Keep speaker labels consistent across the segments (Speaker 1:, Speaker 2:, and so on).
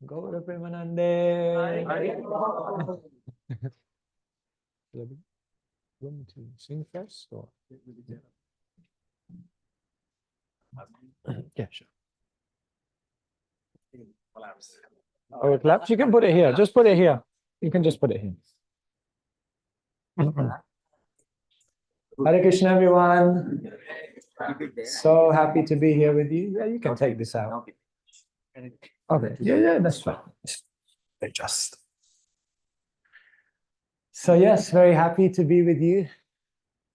Speaker 1: Gaura Premanande. Want to sing first or? Yeah, sure. Oh, it collapsed. You can put it here. Just put it here. You can just put it here. Hare Krishna, everyone. So happy to be here with you. Yeah, you can take this out. Okay. Yeah, that's fine. Adjust. So yes, very happy to be with you.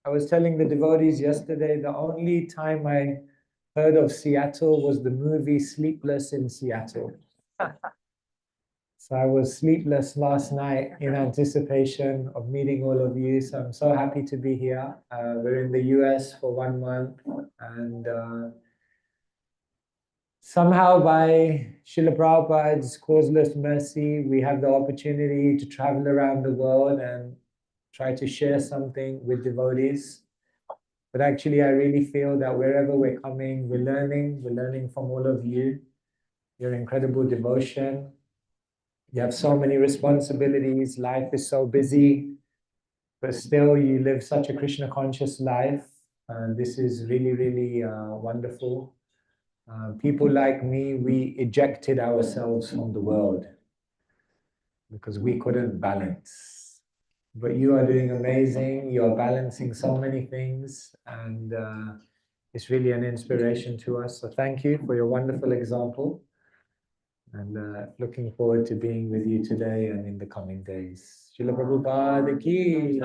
Speaker 1: I was telling the devotees yesterday, the only time I heard of Seattle was the movie Sleepless in Seattle. So I was sleepless last night in anticipation of meeting all of you. So I'm so happy to be here. We're in the US for 1 month, and somehow by Srila Prabhupada's causeless mercy, we have the opportunity to travel around the world and try to share something with devotees. But actually, I really feel that wherever we're coming, we're learning from all of you, your incredible devotion. You have so many responsibilities, life is so busy, but still you live such a Krishna conscious life. And this is really, really wonderful. People like me, we ejected ourselves from the world because we couldn't balance. But you are doing amazing. You are balancing so many things, and it's really an inspiration to us. So thank you for your wonderful example, and looking forward to being with you today and in the coming days. Srila Prabhupada ki.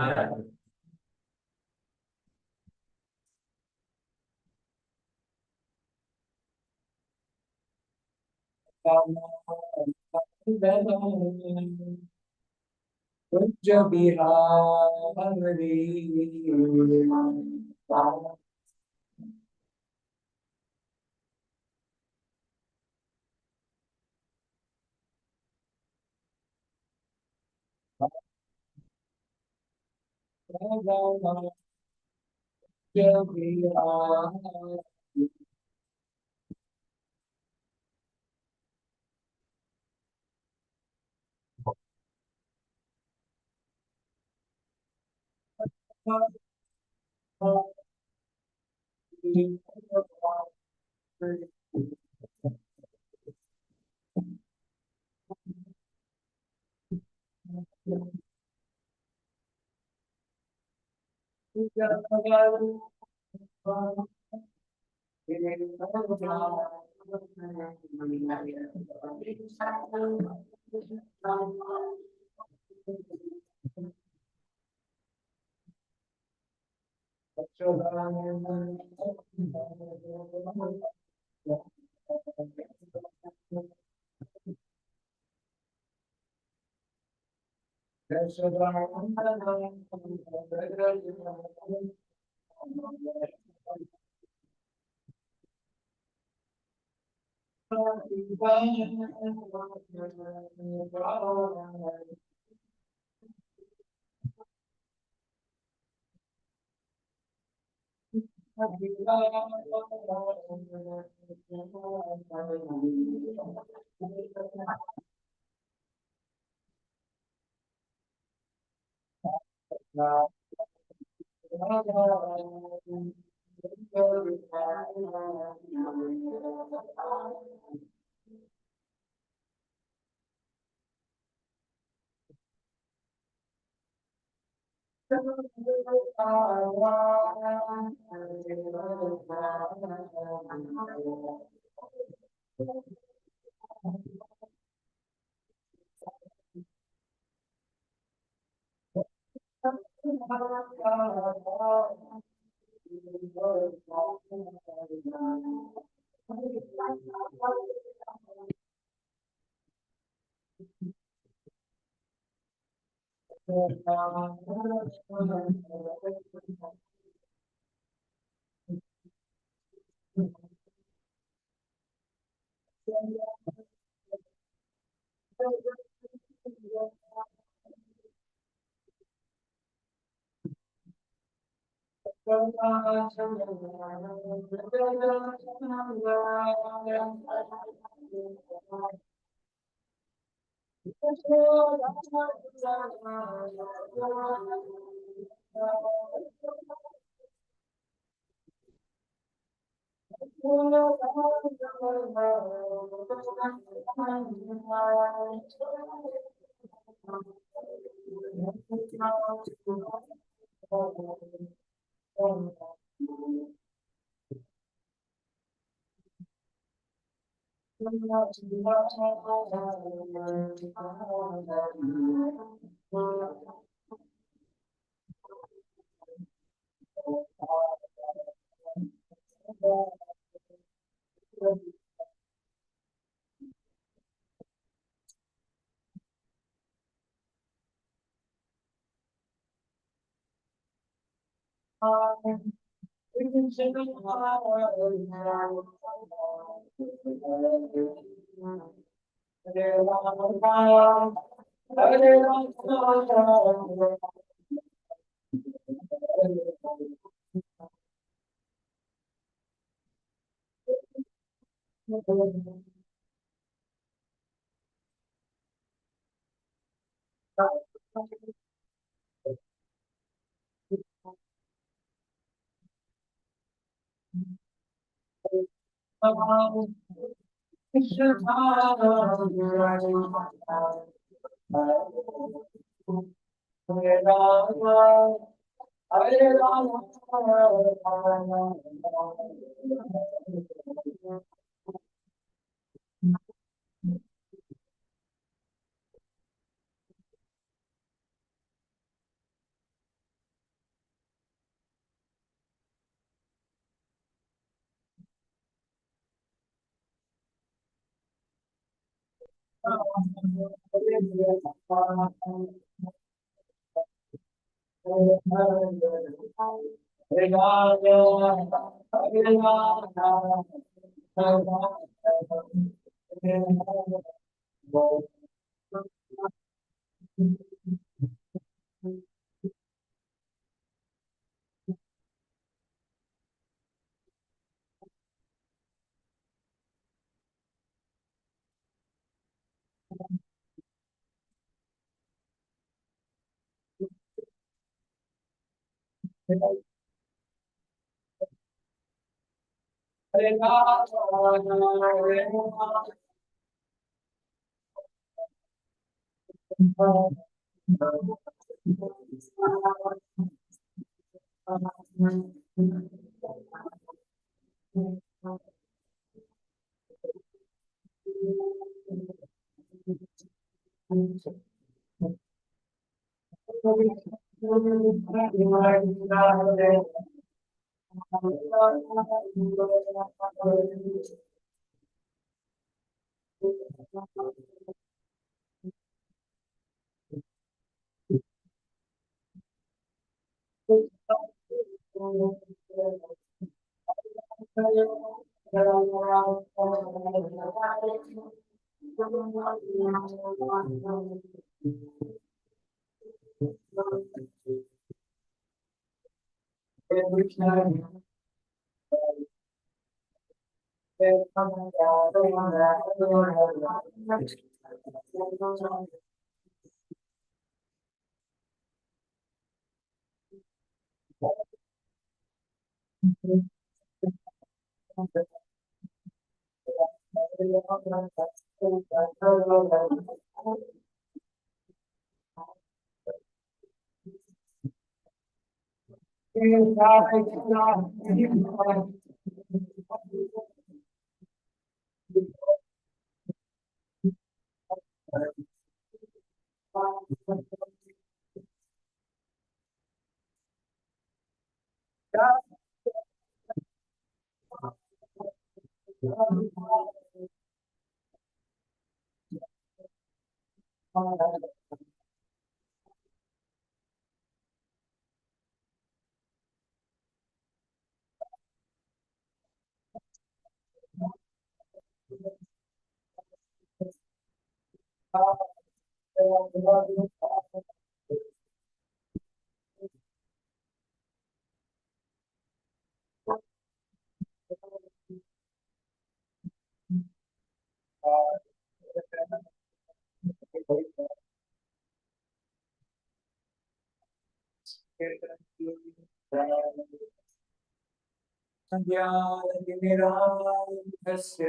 Speaker 1: ज्ञानतिमिरान्धस्य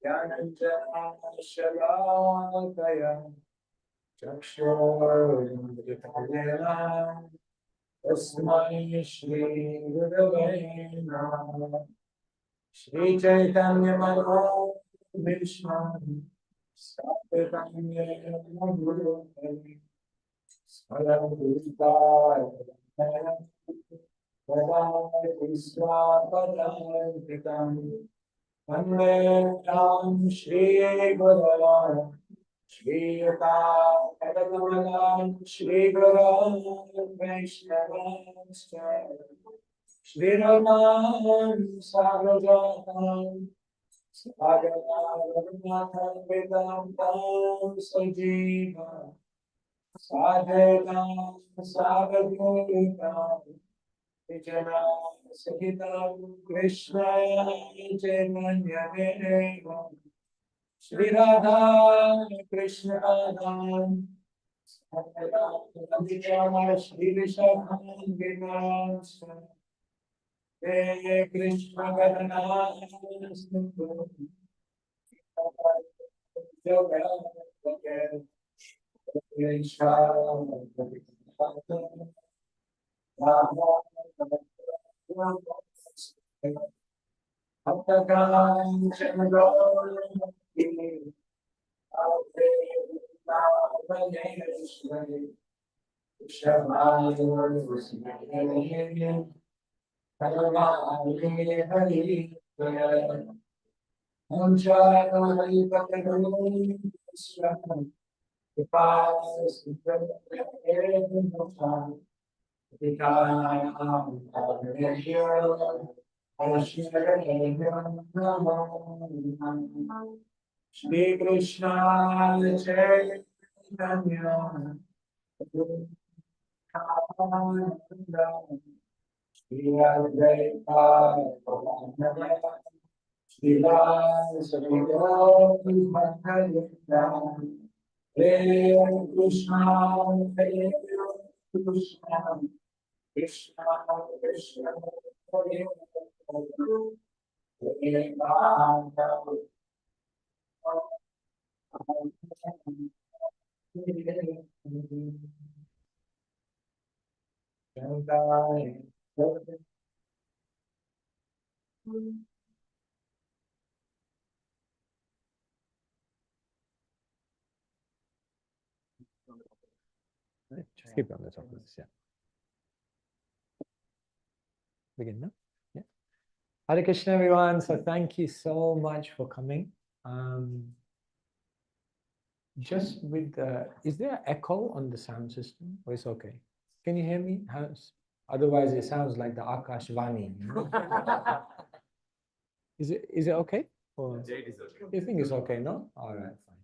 Speaker 1: ज्ञानञ्जनशलाकया चक्षुरुन्मिलितं तस्मै श्रीगुरवे नमः। श्रीचैतन्यमनोभीष्णं स्थापितं येन भूतले स्वयं भूताय ददाति स्वापदान्तिकम् वन्देऽहं श्रीगुरवं श्रीयुतापदकमलं श्रीगुरं वैष्णवांश्च श्रीरमां सागरजातं सागरावनाथं वेदान्तं सजीवम् साधकां सागरगोविन्दं सहितं कृष्णाय चैतन्यदेवं श्रीराधा कृष्णदां श्रीविशाखां विनाश हे Krishna करुणास्तु Shri Krishna Chaitanya Shri Advaita Shri Hare Krishna Hare Krishna Krishna Krishna Hare Hare
Speaker 2: Just keep it on the top of this, yeah. Begin now? Yeah. Hare Krishna, everyone. So thank you so much for coming. Just with the, is there echo on the sound system? Or it's okay? Can you hear me? Otherwise, it sounds like the Akashvani. Is it okay? Or you think it's okay, no? All right, fine.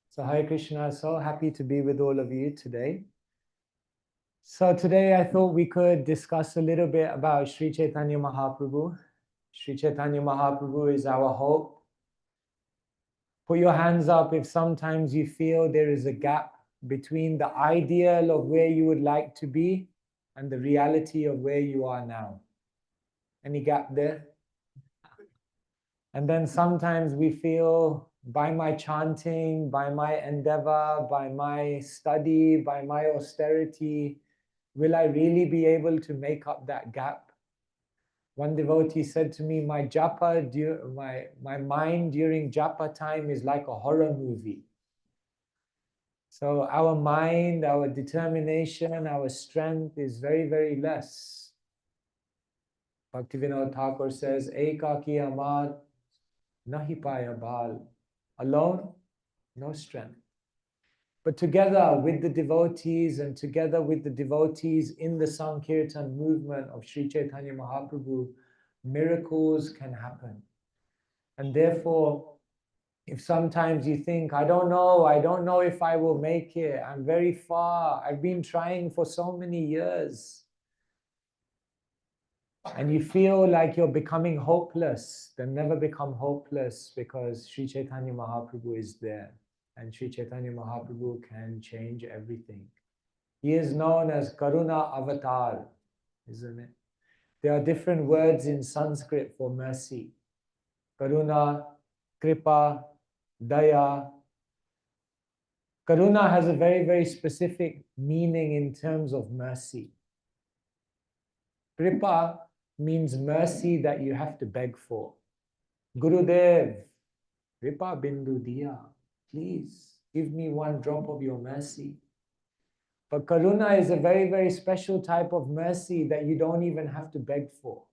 Speaker 2: So Hare Krishna, so happy to be with all of you today. So today I thought we could discuss a little bit about Sri Chaitanya Mahaprabhu. Sri Chaitanya Mahaprabhu is our hope. Put your hands up if sometimes you feel there is a gap between the ideal of where you would like to be and the reality of where you are now. Any gap there? And then sometimes we feel by my chanting, by my endeavor, by my study, by my austerity, will I really be able to make up that gap? One devotee said to me, my japa, my mind during japa time is like a horror movie. So our mind, our determination, our strength is very, very less. Bhaktivinoda Thakur says, Ekaki amar nahi paya bal. Alone, no strength. But together with the devotees and together with the devotees in the Sankirtan movement of Sri Chaitanya Mahaprabhu, miracles can happen. And therefore, if sometimes you think, I don't know if I will make it, I'm very far, I've been trying for so many years, and you feel like you're becoming hopeless, then never become hopeless, because Sri Chaitanya Mahaprabhu is there. And Sri Chaitanya Mahaprabhu can change everything. He is known as Karuna Avatar, isn't it?
Speaker 1: There are different words in Sanskrit for mercy. Karuna, Kripa, Daya. Karuna has a very, very specific meaning in terms of mercy. Kripa means mercy that you have to beg for. Gurudev, Kripa Bindu Diya, please give me one drop of your mercy. But Karuna is a very, very special type of mercy that you don't even have to beg for.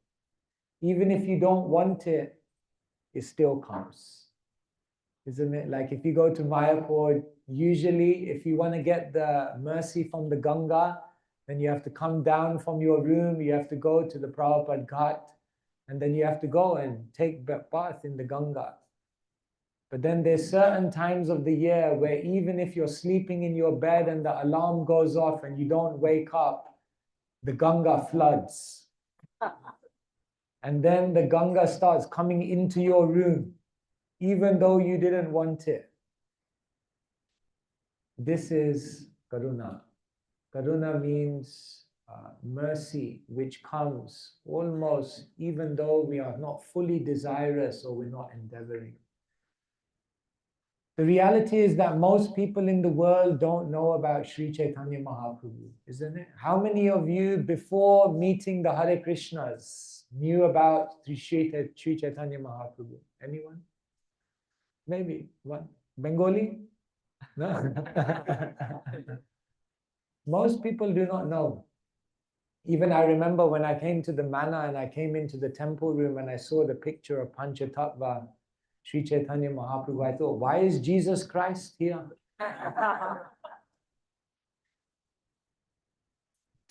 Speaker 1: Even if you don't want it, it still comes. Isn't it? Like if you go to Mayapur, usually if you want to get the mercy from the Ganga, then you have to come down from your room, you have to go to the Prabhupada Ghat, and then you have to go and take bath in the Ganga. But then there's certain times of the year where even if you're sleeping in your bed and the alarm goes off and you don't wake up, the Ganga floods. And then the Ganga starts coming into your room, even though you didn't want it. This is Karuna. Karuna means mercy, which comes almost even though we are not fully desirous or we're not endeavoring. The reality is that most people in the world don't know about Sri Chaitanya Mahaprabhu, isn't it? How many of you, before meeting the Hare Krishnas, knew about Sri Chaitanya Mahaprabhu? Anyone? Maybe one. Bengali? No. Most people do not know. Even I remember when I came to the Mana and I came into the temple room and I saw the picture of Panchatattva, Sri Chaitanya Mahaprabhu, I thought, why is Jesus Christ here?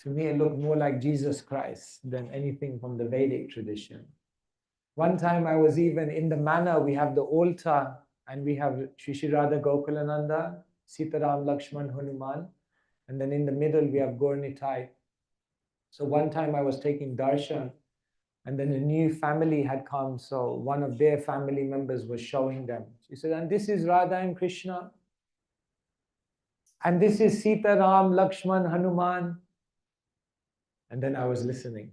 Speaker 1: To me, it looked more like Jesus Christ than anything from the Vedic tradition. One time I was even in the Mana, we have the altar and we have Shri Radha Gokulananda, Sitaram, Lakshman, Hanuman, and then in the middle we have Gaur-Nitai. So one time I was taking darshan and then a new family had come, so one of their family members was showing them. She said, and this is Radha and Krishna, and this is Sita, Ram, Lakshman, Hanuman. And then I was listening.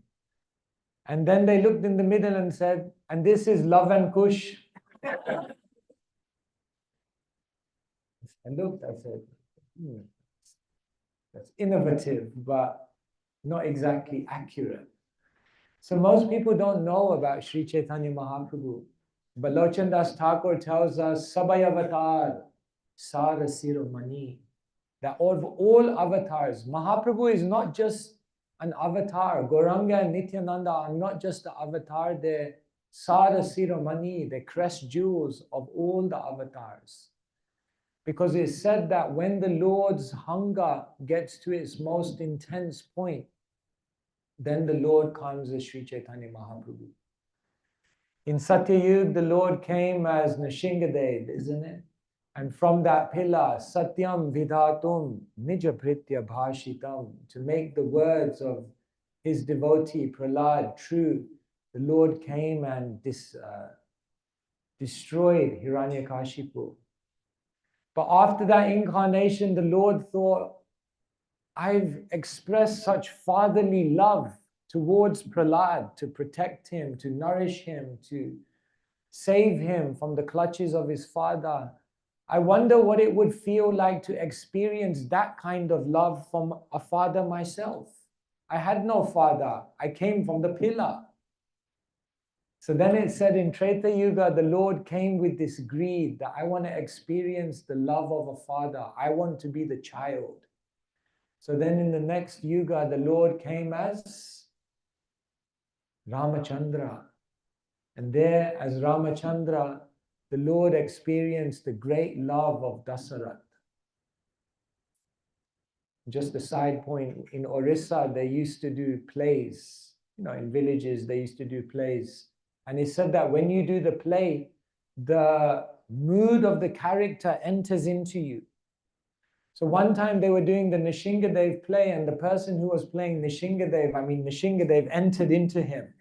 Speaker 1: And then they looked in the middle and said, and this is Love and Kush. I looked, I said, that's innovative, but not exactly accurate. So most people don't know about Sri Chaitanya Mahaprabhu. But Lochan Das Thakur tells us, Sabai Avatar, Sara Siromani, that of all avatars, Mahaprabhu is not just an avatar. Gauranga and Nityananda are not just the avatar, they're Sara Siromani, the crest jewels of all the avatars. Because it's said that when the Lord's hunger gets to its most intense point, then the Lord comes as Sri Chaitanya Mahaprabhu. In Satyayug, the Lord came as Nrsingadev, isn't it? And from that pillar, Satyam Vidhatum Nijapritya Bhashitam, to make the words of his devotee Prahlad true, the Lord came and destroyed Hiranyakashipu. But after that incarnation, the Lord thought, I've expressed such fatherly love towards Prahlad, to protect him, to nourish him, to save him from the clutches of his father. I wonder what it would feel like to experience that kind of love from a father myself. I had no father. I came from the pillar. So then it said in Treta Yuga, the Lord came with this greed that I want to experience the love of a father. I want to be the child. So then in the next Yuga, the Lord came as Ramachandra. And there, as Ramachandra, the Lord experienced the great love of Dasarath. Just a side point, in Orissa, they used to do plays. In villages, they used to do plays. And it said that when you do the play, the mood of the character enters into you. So one time they were doing the Nrsingadev play, and the person who was playing Nrsingadev entered into him.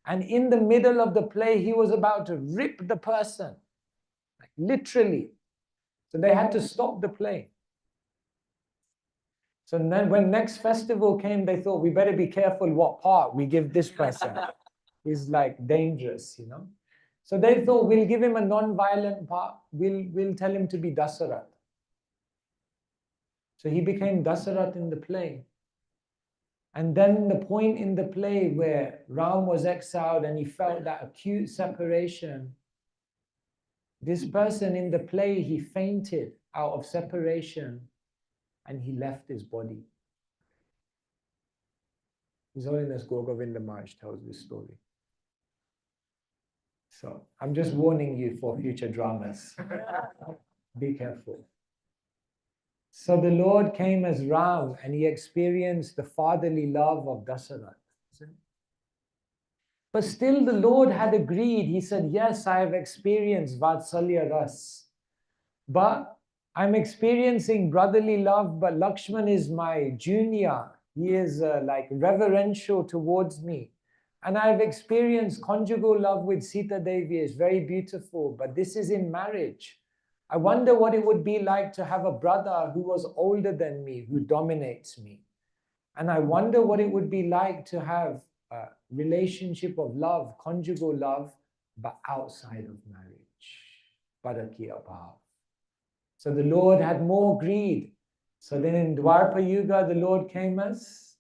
Speaker 1: And in the middle of the play, he was about to rip the person, like literally. So they had to stop the play.
Speaker 2: So then when next festival came, they thought we better be careful what part we give this person. He's like dangerous, you know. So they thought we'll give him a non-violent part. We'll tell him to be Dasarath. So he became Dasarath in the play. And then the point in the play where Ram was exiled and he felt that acute separation, this person in the play, he fainted out of separation and he left his body. His Holiness Govinda Maharaj tells this story. So I'm just warning you for future dramas. Be careful. So the Lord came as Ram and he experienced the fatherly love of Dasarath. But still the Lord had agreed. He said, yes, I have experienced Vatsalya Ras. But I'm experiencing brotherly love, but Lakshman is my junior. He is like reverential towards me. And I've experienced conjugal love with Sita Devi. It's very beautiful, but this is in marriage. I wonder what it would be like to have a brother who was older than me, who dominates me. And I wonder what it would be like to have a relationship of love, conjugal love, but outside of marriage. Parakiya bhav. So the Lord had more greed. So then in Dwarpa Yuga, the Lord came as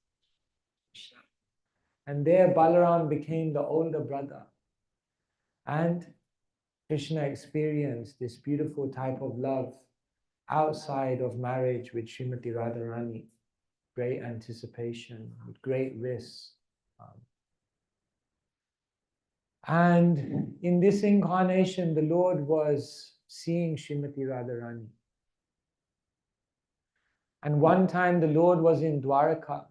Speaker 2: Krishna. And there Balaram became the older brother. And Krishna experienced this beautiful type of love outside of marriage with Srimati Radharani. Great anticipation, with great risk. And in this incarnation, the Lord was seeing Srimati Radharani. And one time the Lord was in Dwaraka,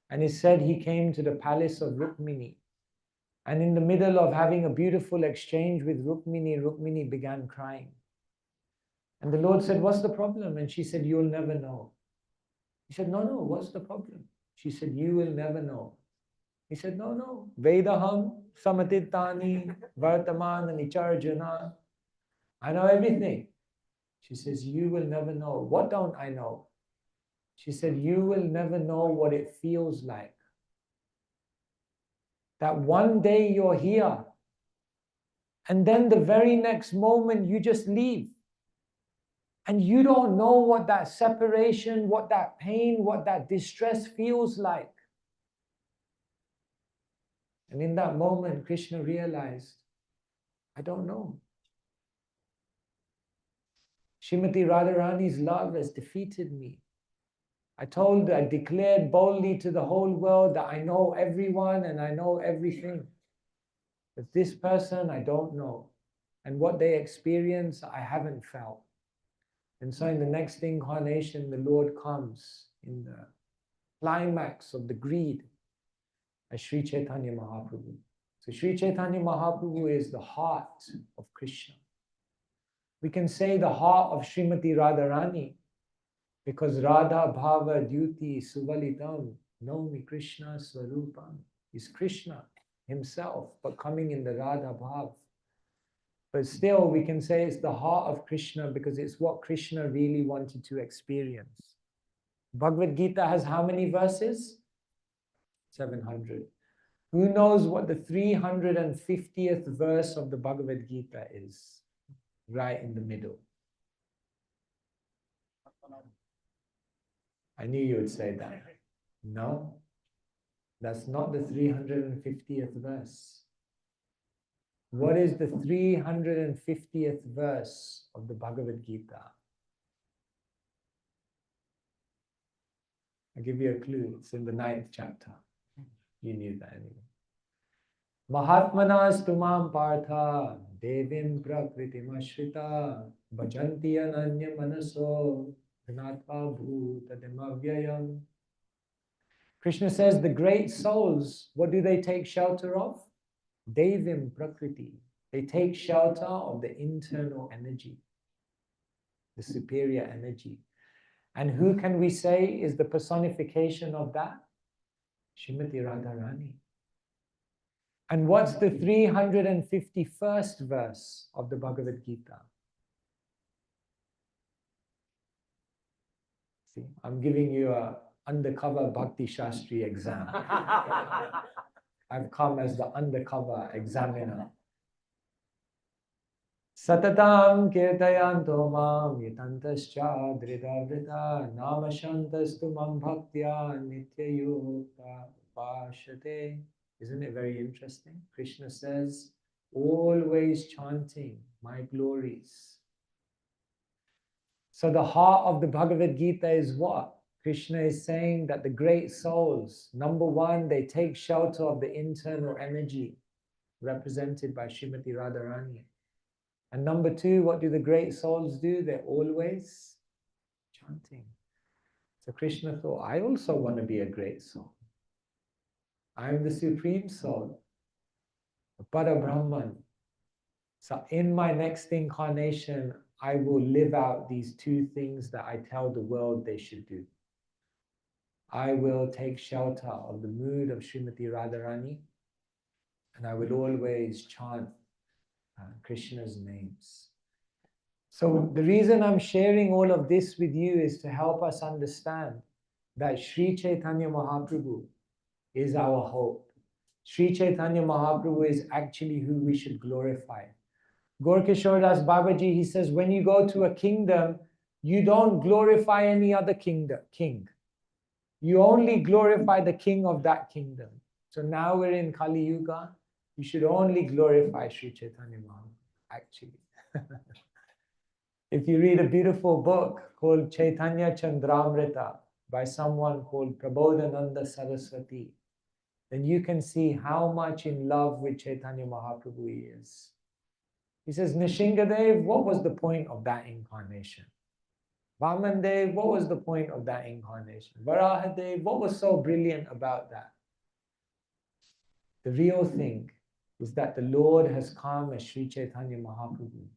Speaker 2: and he said he came to the palace of Rukmini. And in the middle of having a beautiful exchange with Rukmini, Rukmini began crying. And the Lord said, what's the problem? And she said, you'll never know. He said, no, what's the problem? She said, you will never know. He said, no. Vedaham, samatitani, vartamana, nicharjana. I know everything. She says, you will never know. What don't I know? She said, you will never know what it feels like. That one day you're here, and then the very next moment you just leave. And you don't know what that separation, what that pain, what that distress feels like. And in that moment, Krishna realized, I don't know. Srimati Radharani's love has defeated me. I declared boldly to the whole world that I know everyone and I know everything. But this person, I don't know. And what they experience, I haven't felt. And so in the next incarnation, the Lord comes in the climax of the greed as Sri Chaitanya Mahaprabhu. So Sri Chaitanya Mahaprabhu is the heart of Krishna. We can say the heart of Srimati Radharani, because Radha Bhava Dyuti Suvalitam Naumi Krishna Swarupam is Krishna himself, but coming in the Radha Bhav. But still we can say it's the heart of Krishna because it's what Krishna really wanted to experience. Bhagavad Gita has how many verses? 700. Who knows what the 350th verse of the Bhagavad Gita is? Right in the middle. I knew you would say that. No, that's not the 350th verse. What is the 350th verse of the Bhagavad Gita? I'll give you a clue. It's in the 9th chapter. You knew that anyway. Mahatmanas tumam partha devim prakritim ashrita bhajanti ananya manaso dhanatva bhutadem avyayam. Krishna says the great souls, what do they take shelter of? Devim prakriti. They take shelter of the internal energy, the superior energy. And who can we say is the personification of that? Srimati Radharani. And what's the 351st verse of the Bhagavad Gita? See, I'm giving you a
Speaker 1: undercover Bhakti Shastri exam. I've come as the undercover examiner. Satatam kirtayanto mam yatantascha drita drita namashantastu mam bhaktya nityayukta pashate. Isn't it very interesting? Krishna says, always chanting my glories. So the heart of the Bhagavad Gita is what? Krishna is saying that the great souls, number one, they take shelter of the internal energy represented by Srimati Radharani. And number two, what do the great souls do? They're always chanting. So Krishna thought, I also want to be a great soul. I am the supreme soul, the Parabrahman. So in my next incarnation, I will live out these two things that I tell the world they should do. I will take shelter of the mood of Srimati Radharani, and I will always chant Krishna's names. So the reason I'm sharing all of this with you is to help us understand that Sri Chaitanya Mahaprabhu is our hope. Sri Chaitanya Mahaprabhu is actually who we should glorify. Gaur Kishore Das Babaji, he says, when you go to a kingdom, you don't glorify any other king. You only glorify the king of that kingdom. So now we're in Kali Yuga, you should only glorify Sri Chaitanya Mahaprabhu, actually. If you read a beautiful book called Chaitanya Chandramrita by someone called Prabodhananda Saraswati, then you can see how much in love with Chaitanya Mahaprabhu he is. He says, Nishingadev, what was the point of that incarnation? Vamandev, what was the point of that incarnation? Varahadev, what was so brilliant about that? The real thing is that the Lord has come as Sri Chaitanya Mahaprabhu.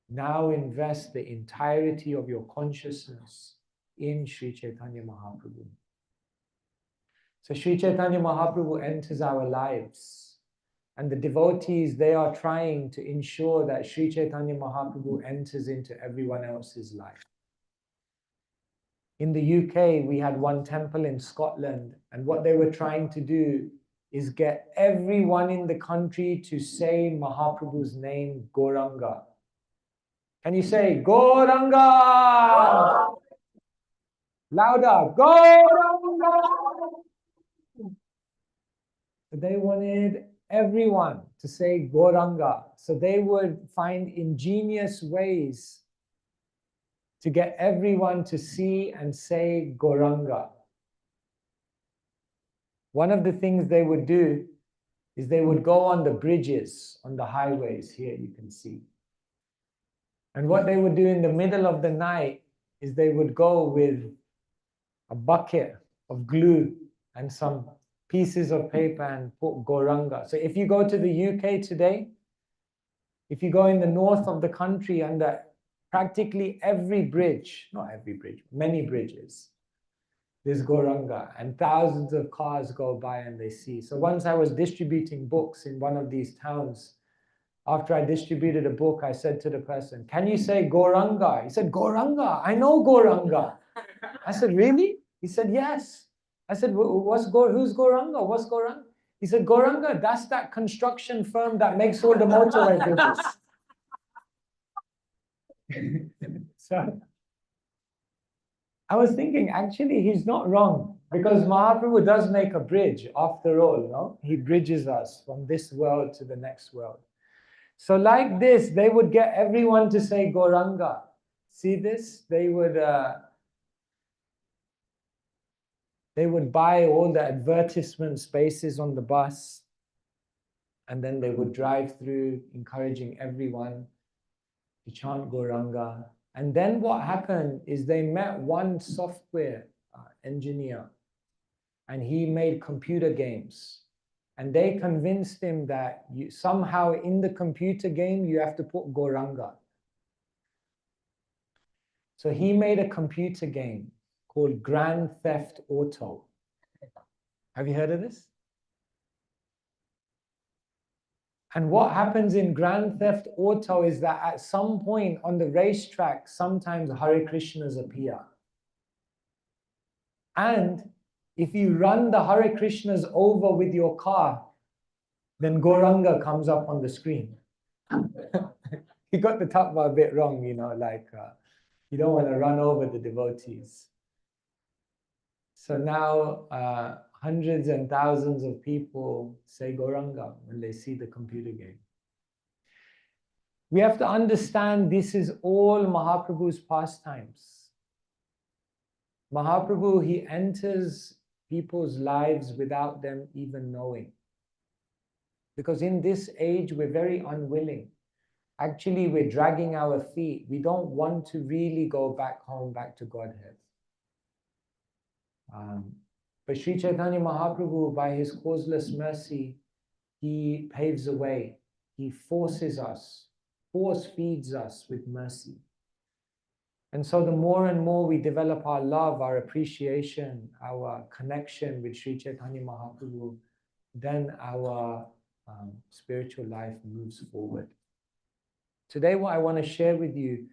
Speaker 1: Now invest the entirety of your consciousness in Sri Chaitanya Mahaprabhu. So Sri Chaitanya Mahaprabhu enters our lives, and the devotees, they are trying to ensure that Sri Chaitanya Mahaprabhu enters into everyone else's life. In the UK, we had one temple in Scotland, and what they were trying to do is get everyone in the country to say Mahaprabhu's name, Gauranga. Can you say Gauranga? Louder, Gauranga! They wanted everyone to say Gauranga. So they would find ingenious ways to get everyone to see and say Gauranga. One of the things they would do is they would go on the bridges, on the highways. Here you can see. And what they would do in the middle of the night is they would go with a bucket of glue and some pieces of paper and put Gauranga. So if you go to the UK today, if you go in the north of the country, under practically every bridge, not every bridge, many bridges, there's Gauranga, and thousands of cars go by and they see. So once I was distributing books in one of these towns, after I distributed a book, I said to the person, can you say Gauranga? He said, Gauranga, I know Gauranga. I said, really? He said, yes. I said, who's Gauranga? What's Gauranga? He said, Gauranga, that's that construction firm that makes all the motorway bridges. So I was thinking, actually, he's not wrong, because Mahaprabhu does make a bridge after all, no? He bridges us from this world to the next world. So like this, they would get everyone to say Gauranga. See this? They would buy all the advertisement spaces on the bus, and then they would drive through, encouraging everyone to chant Gauranga. And then what happened is they met one software engineer, and he made computer games. And they convinced him that somehow in the computer game, you have to put Gauranga. So he made a computer game called Grand Theft Auto. Have you heard of this? And what happens in Grand Theft Auto is that at some point on the racetrack, sometimes Hare Krishnas appear.
Speaker 2: And if you run the Hare Krishnas over with your car, then Gauranga comes up on the screen. You got the tattva a bit wrong, you know, like you don't want to run over the devotees. So now hundreds and thousands of people say Gauranga when they see the computer game. We have to understand this is all Mahaprabhu's pastimes. Mahaprabhu, he enters people's lives without them even knowing. Because in this age, we're very unwilling. Actually, we're dragging our feet. We don't want to really go back home, back to Godhead. But Sri Chaitanya Mahaprabhu, by his causeless mercy, he paves a way. He forces us, force feeds us with mercy. And so the more and more we develop our love, our appreciation, our connection with Sri Chaitanya Mahaprabhu, then our spiritual life moves forward. Today, what I want to share with you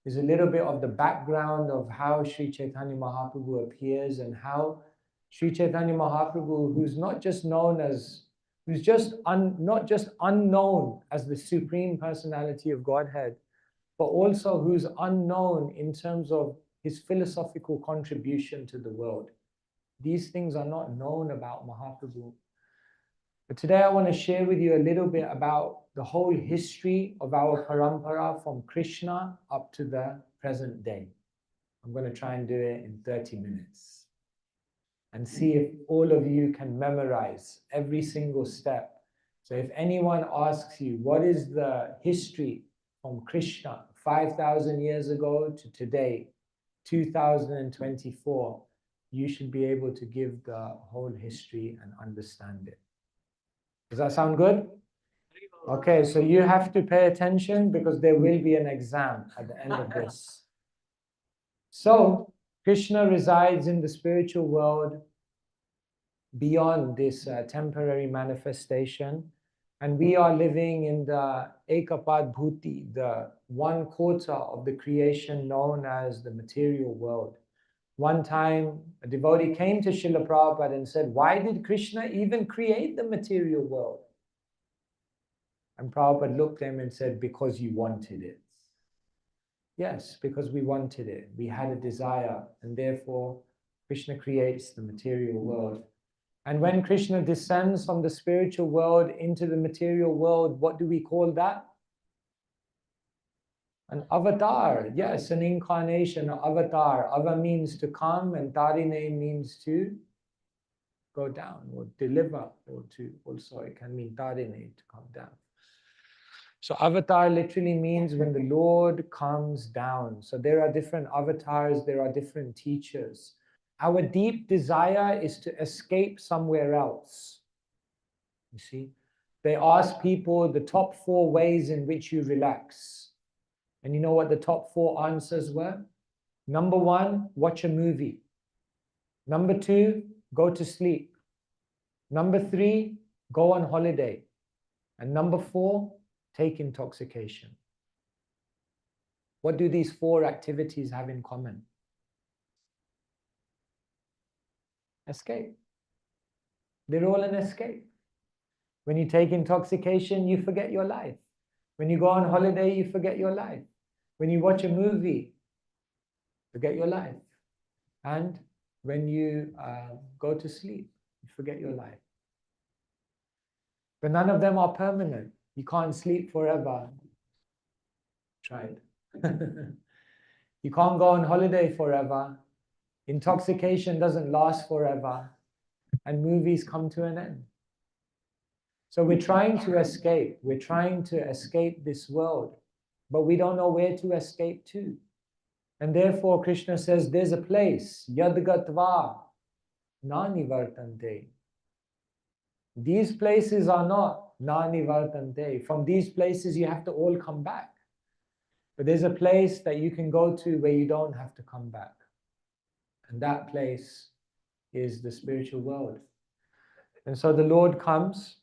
Speaker 2: is a little bit of the background of how Sri Chaitanya Mahaprabhu appears and how Sri Chaitanya Mahaprabhu, who's not just known as, not just unknown as the Supreme Personality of Godhead, but also who's unknown in terms of his philosophical contribution to the world. These things are not known about Mahaprabhu. But today I want to share with you a little bit about the whole history of our parampara from Krishna up to the present day. I'm going to try and do it in 30 minutes and see if all of you can memorize every single step. So if anyone asks you, what is the history from Krishna 5,000 years ago to today, 2024, you should be able to give the whole history and understand it. Does that sound good? Okay, so you have to pay attention because there will be an exam at the end of this. So, Krishna resides in the spiritual world beyond this temporary manifestation, and we are living in the Ekapad Bhuti, the 1/4 of the creation known as the material world. One time, a devotee came to Srila Prabhupada and said, why did Krishna even create the material world? And Prabhupada looked at him and said, because you wanted it. Yes, because we wanted it. We had a desire, and therefore Krishna creates the material world. And when Krishna descends from the spiritual world into the material world, what do we call that? An avatar. Yes, an incarnation, an avatar. Ava means to come, and Tarine means to go down or deliver, or to also, it can mean Tarine, to come down. So avatar literally means when the Lord comes down. So there are different avatars, there are different teachers. Our deep desire is to escape somewhere else. You see, they ask people the top 4 ways in which you relax. And you know what the top 4 answers were? Number 1, watch a movie. Number 2, go to sleep. Number 3, go on holiday. And number 4, take intoxication. What do these 4 activities have in common? Escape. They're all an escape. When you take intoxication, you forget your life. When you go on holiday, you forget your life. When you watch a movie, forget your life. And when you go to sleep, you forget your life. But none of them are permanent. You can't sleep forever. Try it. You can't go on holiday forever. Intoxication doesn't last forever. And movies come to an end. So we're trying to escape. We're trying to escape this world. But we don't know where to escape to. And therefore Krishna says there's a place, yadgatva nani vartante. These places are not nani vartante. From these places you have to all come back. But there's a place that you can go to where you don't have to come back. And that place is the spiritual world. And so the Lord comes,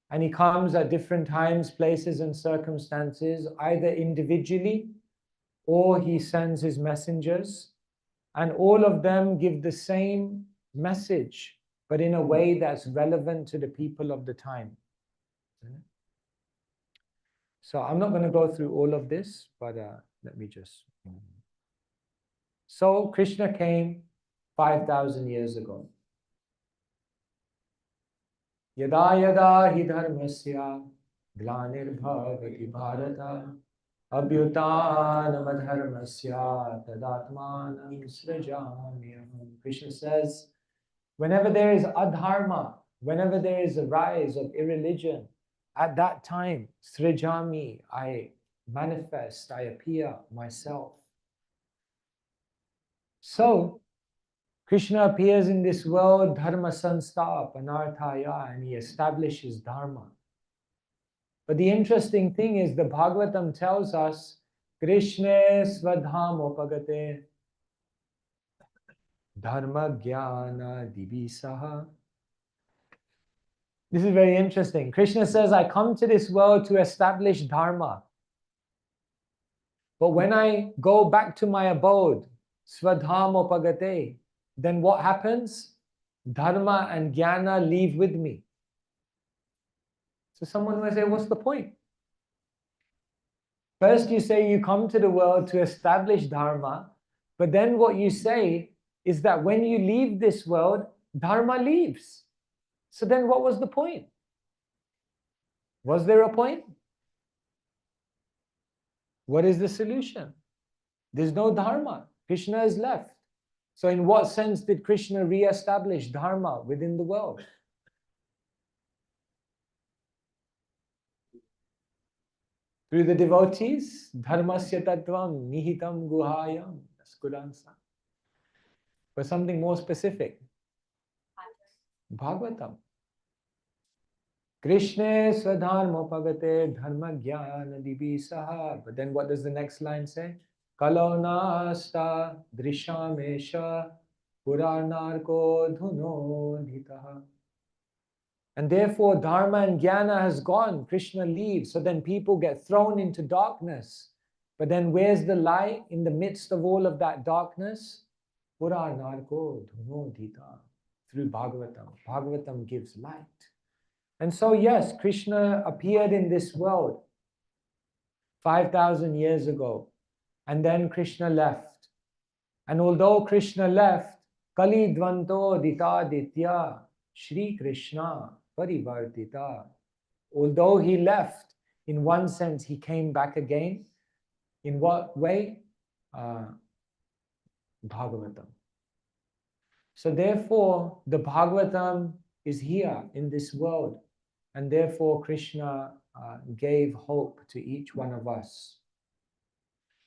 Speaker 2: and he comes at different times, places, and circumstances, either individually or he sends his messengers. And all of them give the same message, but in a way that's relevant to the people of the time. So I'm not going to go through all of this, but let me just. So Krishna came 5,000 years ago. Yada yada hi dharmasya glanirбhavati bharata abhyutanam tadatmanam srijamyaham. Krishna says, whenever there is adharma, whenever there is a rise of irreligion, at that time, srijami, I manifest, I appear myself. So, Krishna appears in this world, dharma sansthapanarthaya, and he establishes dharma. But the interesting thing is, the Bhagavatam tells us, Krishna svadham upagate dharma jnana divisaha. This is very interesting. Krishna says, I come to this world to establish dharma. But when I go back to my abode, svadham upagate, then what happens? Dharma and jnana leave with me. So someone will say, what's the point? First you say you come to the world to establish dharma, but then what you say is that when you leave this world, dharma leaves. So then what was the point? Was there a point? What is the solution? There's no dharma. Krishna is left. So in what sense did Krishna re-establish dharma within the world? Through the devotees, dharmasya tattvam nihitam guhayam. That's good answer. But something more specific. Bhagavatam. Krishna swadharma pagate dharma jnana divisaha. But then what does the next line say? Kalonasta drishamesha puranarko dhuno dhitaha. And therefore dharma and jnana has gone. Krishna leaves. So then people get thrown into darkness. But then where's the light in the midst of all of that darkness? Puranarko dhuno dhita. Through Bhagavatam. Bhagavatam gives light. And so yes, Krishna appeared in this world 5,000 years ago. And then Krishna left. And although Krishna left, Kali Dvanto Dita Ditya Shri Krishna Parivartita. Although he left, in one sense he came back again. In what way? Bhagavatam. So therefore, the Bhagavatam is here in this world. And therefore Krishna gave hope to each one of us.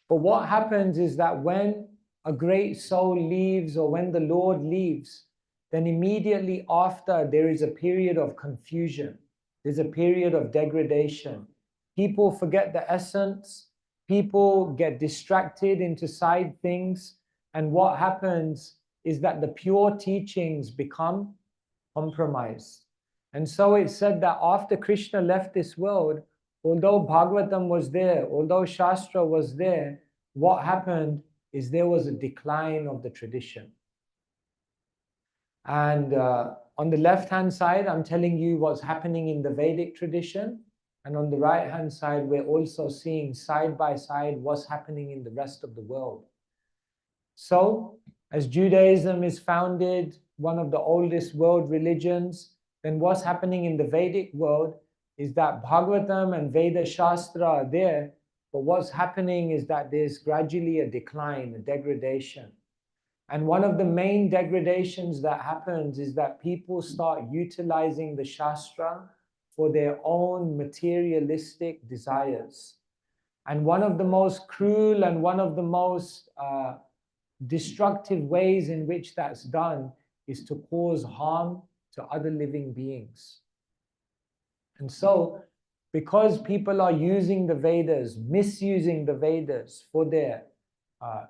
Speaker 2: But what happens is that when a great soul leaves, or when the Lord leaves, then immediately after there is a period of confusion. There's a period of degradation. People forget the essence. People get distracted into side things. And what happens is that the pure teachings become compromised. And so it's said that after Krishna left this world, although Bhagavatam was there, although Shastra was there, what happened is there was a decline of the tradition. And on the left-hand side, I'm telling you what's happening in the Vedic tradition. And on the right-hand side, we're also seeing side by side what's happening in the rest of the world. So, as Judaism is founded, one of the oldest world religions, then what's happening in the Vedic world is that Bhagavatam and Veda Shastra are there, but what's happening is that there's gradually a decline, a degradation. And one of the main degradations that happens is that people start utilizing the Shastra for their own materialistic desires. And one of the most cruel and one of the most destructive ways in which that's done is to cause harm to other living beings. And so, because people are using the Vedas, misusing the Vedas for their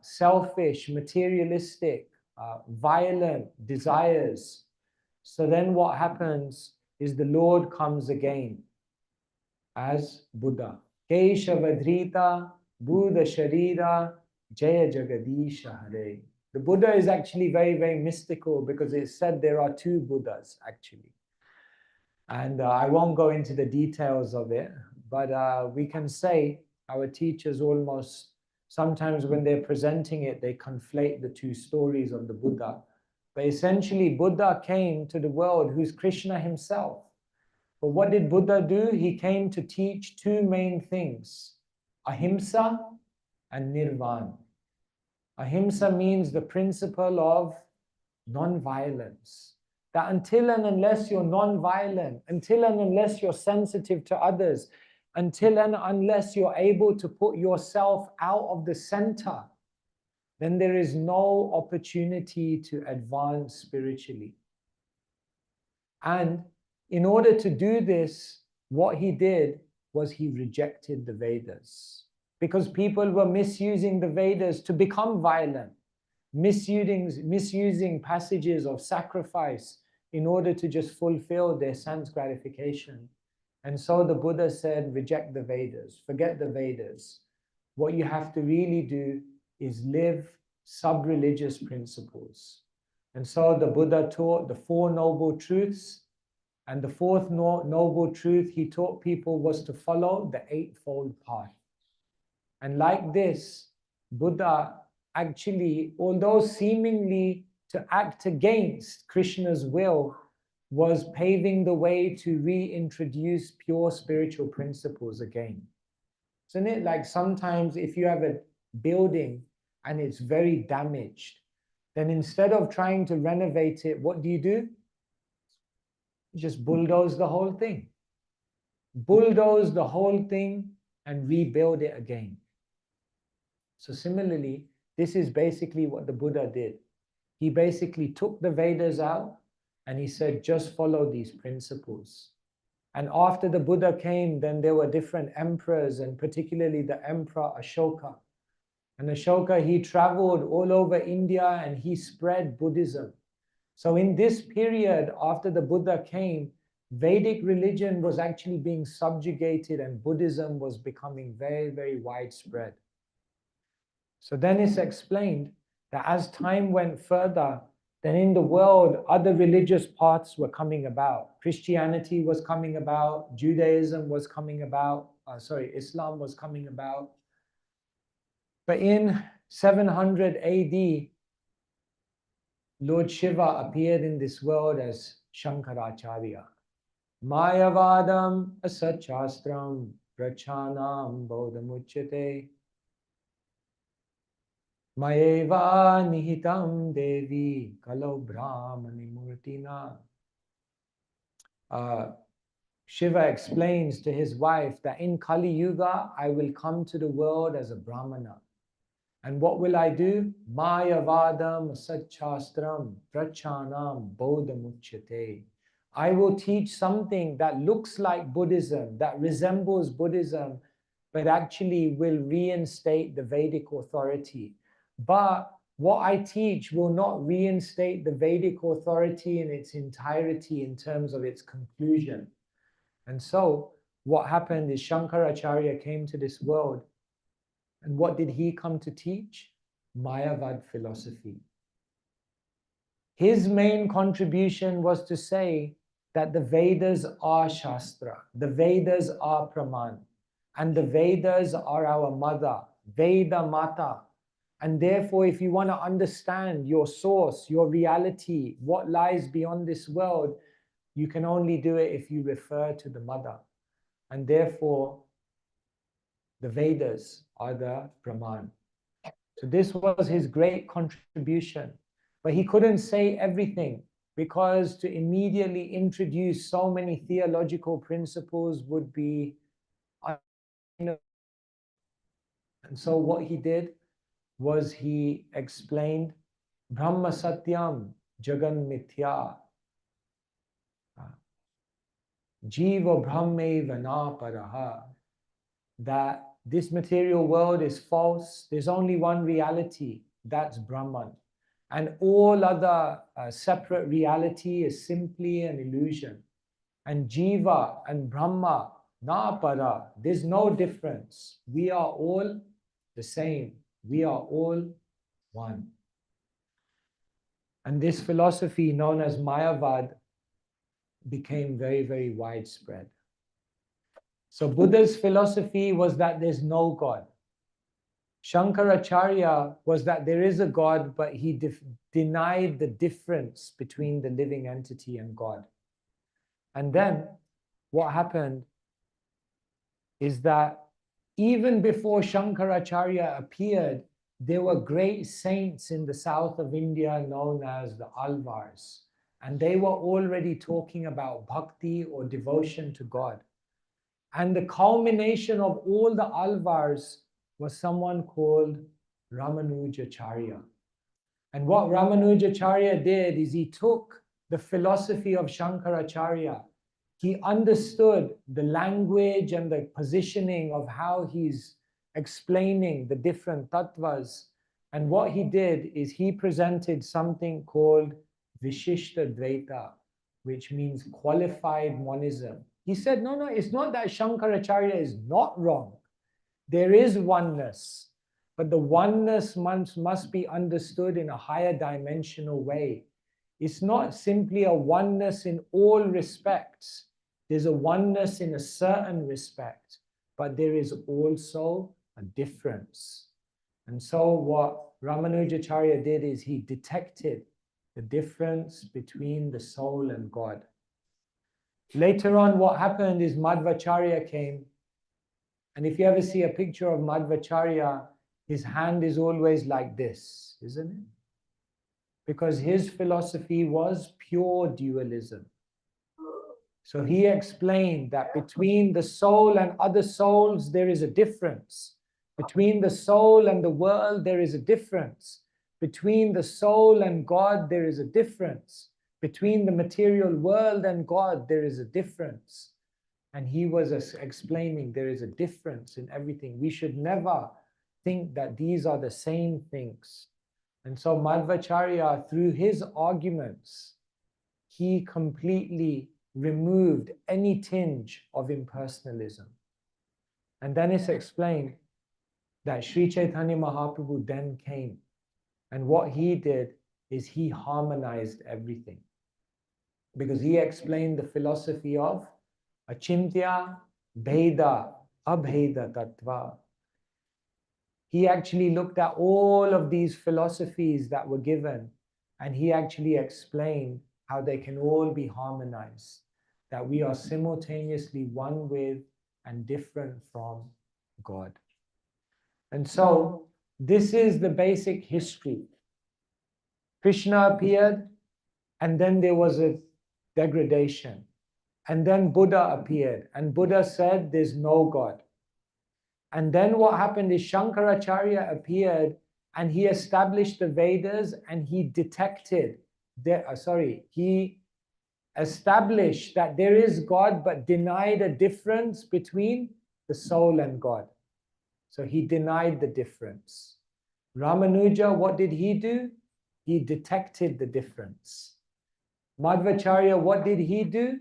Speaker 2: selfish, materialistic, violent desires, so then what happens is the Lord comes again as Buddha. Keshava Dhrita Buddha Sharira Jaya Jagadisha Hare. The Buddha is actually very, very mystical because it's said there are two Buddhas actually. And I won't go into the details of it, but we can say our teachers almost, sometimes when they're presenting it, they conflate the two stories of the Buddha. But essentially, Buddha came to the world who's Krishna himself. But what did Buddha do? He came to teach two main things, ahimsa and nirvana. Ahimsa means the principle of non-violence. That until and unless you're non-violent, until and unless you're sensitive to others, until and unless you're able to put yourself out of the center, then there is no opportunity to advance spiritually. And in order to do this, what he did was he rejected the Vedas, because people were misusing the Vedas to become violent, misusing passages of sacrifice in order to just fulfill their sense gratification. And so the Buddha said, reject the Vedas, forget the Vedas. What you have to really do is live sub-religious principles. And so the Buddha taught the Four Noble Truths, and the fourth noble truth he taught people was to follow the Eightfold Path. And like this, Buddha actually, although seemingly to act against Krishna's will, was paving the way to reintroduce pure spiritual principles again. Isn't it like sometimes if you have a building and it's very damaged, then instead of trying to renovate it, what do? You just bulldoze the whole thing. Bulldoze the whole thing and rebuild it again. So similarly, this is basically what the Buddha did. He basically took the Vedas out and he said, just follow these principles. And after the Buddha came, then there were different emperors, and particularly the Emperor Ashoka. And Ashoka, he traveled all over India and he spread Buddhism. So in this period, after the Buddha came, Vedic religion was actually being subjugated and Buddhism was becoming very, very widespread. So then it's explained that as time went further, then in the world, other religious paths were coming about. Christianity was coming about, Judaism was coming about, Islam was coming about. But in 700 AD, Lord Shiva appeared in this world as Shankaracharya. Mayavadam asachastram prachanam bodhamuchyate. Mayeva nihitam devi kalo brahmani murtina. Shiva explains to his wife that in Kali Yuga, I will come to the world as a Brahmana. And what will I do? Mayavadam satchastram prachanam bodhamuchyate. I will teach something that looks like Buddhism, that resembles Buddhism, but actually will reinstate the Vedic authority. But what I teach will not reinstate the Vedic authority in its entirety in terms of its conclusion. And so what happened is Shankaracharya came to this world. And what did he come to teach? Mayavad philosophy. His main contribution was to say that the Vedas are Shastra, the Vedas are Praman, and the Vedas are our mother, Veda Mata. And therefore, if you want to understand your source, your reality, what lies beyond this world, you can only do it if you refer to the mother. And therefore, the Vedas are the Brahman. So this was his great contribution. But he couldn't say everything, because to immediately introduce so many theological principles would be and so what he did was he explained Brahma Satyam Jagan Mithya Jiva Brahme Vanaparaha, that this material world is false. There's only one reality, that's Brahman. And all other separate reality is simply an illusion. And Jiva and Brahma, na para, there's no difference. We are all the same. We are all one. And this philosophy known as Mayavad became very, very widespread. So Buddha's philosophy was that there's no God. Shankaracharya was that there is a God, but he denied the difference between the living entity and God. And then what happened is that even before Shankaracharya appeared, there were great saints in the south of India known as the Alvars. And they were already talking about bhakti or devotion to God. And the culmination of all the Alvars was someone called Ramanujacharya. And what Ramanujacharya did is he took the philosophy of Shankaracharya. He understood the language and the positioning of how he's explaining the different tattvas. And what he did is he presented something called Vishishta Dvaita, which means qualified monism. He said, no, it's not that Shankaracharya is not wrong. There is oneness, but the oneness must be understood in a higher dimensional way. It's not simply a oneness in all respects. There's a oneness in a certain respect, but there is also a difference. And so what Ramanujacharya did is he detected the difference between the soul and God. Later on, what happened is Madhvacharya came. And if you ever see a picture of Madhvacharya, his hand is always like this, isn't it? Because his philosophy was pure dualism. So he explained that between the soul and other souls, there is a difference. Between the soul and the world, there is a difference. Between the soul and God, there is a difference. Between the material world and God, there is a difference. And he was explaining there is a difference in everything. We should never think that these are the same things. And so Madhvacharya, through his arguments, he completely removed any tinge of impersonalism. And then it's explained that Sri Chaitanya Mahaprabhu then came. And what he did is he harmonized everything. Because he explained the philosophy of Achintya, Bheda, Abheda Tattva. He actually looked at all of these philosophies that were given, and he actually explained how they can all be harmonized, that we are simultaneously one with and different from God. And so this is the basic history. Krishna appeared, and then there was a degradation. And then Buddha appeared, and Buddha said there's no God. And then what happened is Shankaracharya appeared, and he established the Vedas, and he detected, he established that there is God, but denied a difference between the soul and God. So he denied the difference. Ramanuja, what did he do? He detected the difference. Madhvacharya, what did he do?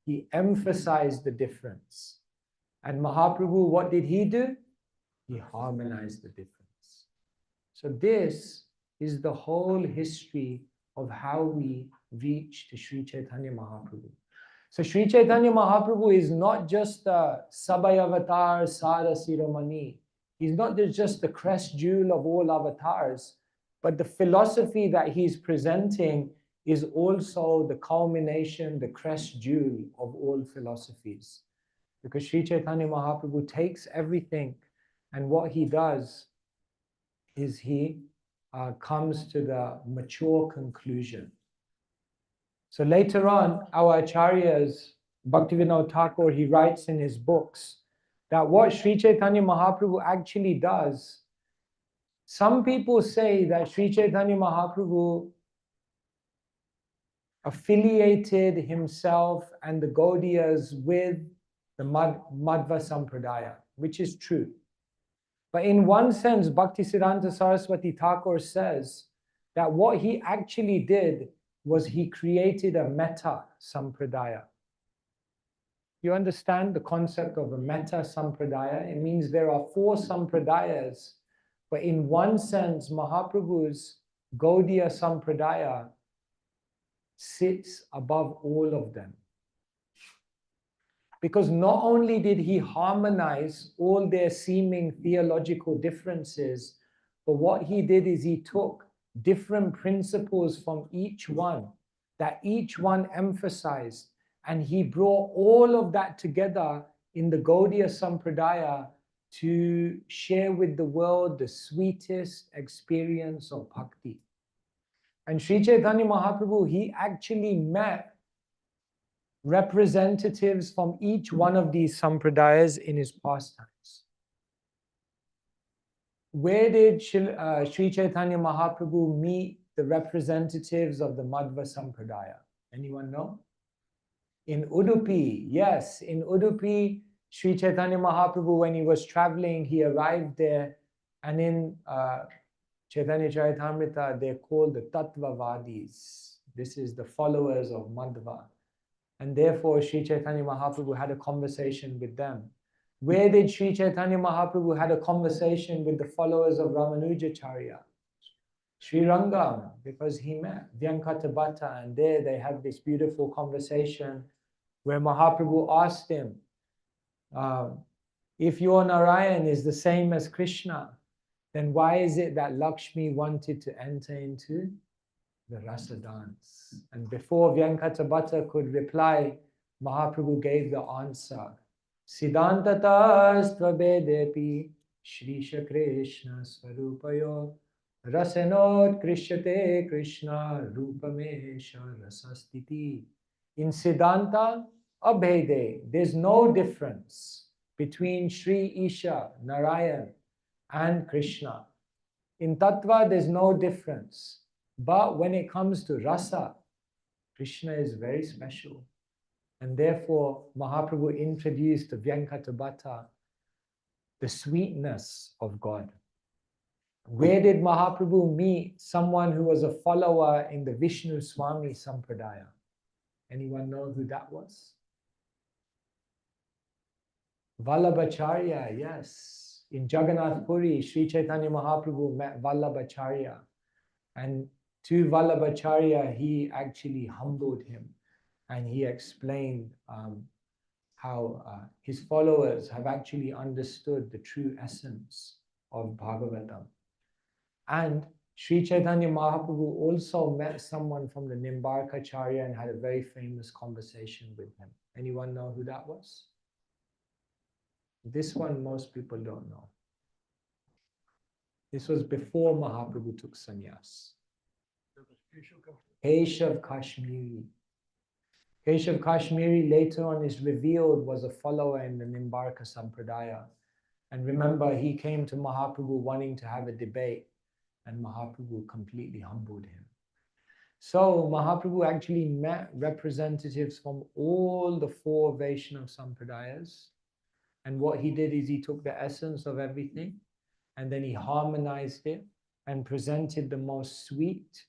Speaker 2: He emphasized the difference. And Mahaprabhu, what did he do? He harmonized the difference. So this is the whole history of how we reach to Sri Chaitanya Mahaprabhu. So Sri Chaitanya Mahaprabhu is not just a Sabhayavatar Sara Siromani. He's not just the crest jewel of all avatars, but the philosophy that he's presenting is also the culmination, the crest jewel of all philosophies. Because Sri Chaitanya Mahaprabhu takes everything, and what he does is he comes to the mature conclusion. So later on, our acharyas, Bhaktivinoda Thakur, he writes in his books that what Sri Chaitanya Mahaprabhu actually does, some people say that Sri Chaitanya Mahaprabhu affiliated himself and the Gaudiyas with the Madhva Sampradaya, which is true. But in one sense, Bhaktisiddhanta Saraswati Thakur says that what he actually did was he created a metta sampradaya. You understand the concept of a metta sampradaya? It means there are 4 sampradayas, but in one sense, Mahaprabhu's Gaudiya sampradaya sits above all of them. Because not only did he harmonize all their seeming theological differences, but what he did is he took different principles from each one, that each one emphasized, and he brought all of that together in the Gaudiya Sampradaya to share with the world the sweetest experience of bhakti. And Sri Chaitanya Mahaprabhu, he actually met representatives from each one of these sampradayas in his pastimes. Where did Sri Chaitanya Mahaprabhu meet the representatives of the Madhva Sampradaya? Anyone know? In Udupi, yes, in Udupi, Sri Chaitanya Mahaprabhu, when he was traveling, he arrived there, and in Chaitanya Charitamrita, they're called the Tattvavadis. This is the followers of Madhva. And therefore, Sri Chaitanya Mahaprabhu had a conversation with them. Where did Sri Chaitanya Mahaprabhu had a conversation with the followers of Ramanujacharya? Sri Rangam, because he met Vyankata, and there they had this beautiful conversation where Mahaprabhu asked him, if your Narayan is the same as Krishna, then why is it that Lakshmi wanted to enter into the rasa dance? And before Vyankata could reply, Mahaprabhu gave the answer. Siddhantatas tvabedepi Shrisha Krishna Swarupayo Rasanot Krishyate Krishna Rupamesha Rasastiti. In Siddhanta, abhede, there's no difference between Sri Isha, Narayan, and Krishna. In Tattva, there's no difference. But when it comes to rasa, Krishna is very special. And therefore, Mahaprabhu introduced to Vyankata the sweetness of God. Where did Mahaprabhu meet someone who was a follower in the Vishnu Swami Sampradaya? Anyone know who that was? Vallabhacharya, yes. In Jagannath Puri, Sri Chaitanya Mahaprabhu met Vallabhacharya. And to Vallabhacharya, he actually humbled him. And he explained how his followers have actually understood the true essence of Bhagavatam. And Sri Chaitanya Mahaprabhu also met someone from the Nimbarkacharya and had a very famous conversation with him. Anyone know who that was? This one most people don't know. This was before Mahaprabhu took sannyas. Keshav Kashmiri. Keshav Kashmiri later on is revealed was a follower in the Nimbarka Sampradaya. And remember, he came to Mahaprabhu wanting to have a debate, and Mahaprabhu completely humbled him. So Mahaprabhu actually met representatives from all the four Vaishnava Sampradayas. And what he did is he took the essence of everything, and then he harmonized it and presented the most sweet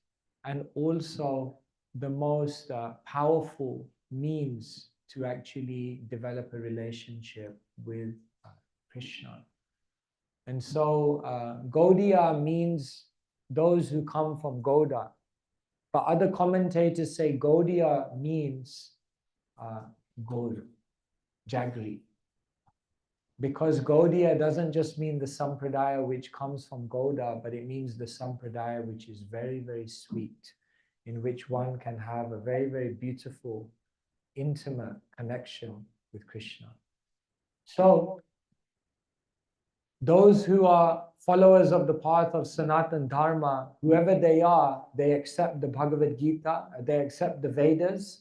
Speaker 2: and also the most powerful means to actually develop a relationship with Krishna. And so Gaudiya means those who come from Gauda. But other commentators say Gaudiya means Gaur, Jagri. Because Gaudiya doesn't just mean the Sampradaya which comes from Gauda, but it means the Sampradaya which is very, very sweet, in which one can have a very, very beautiful, intimate connection with Krishna. So, those who are followers of the path of Sanatana Dharma, whoever they are, they accept the Bhagavad Gita, they accept the Vedas,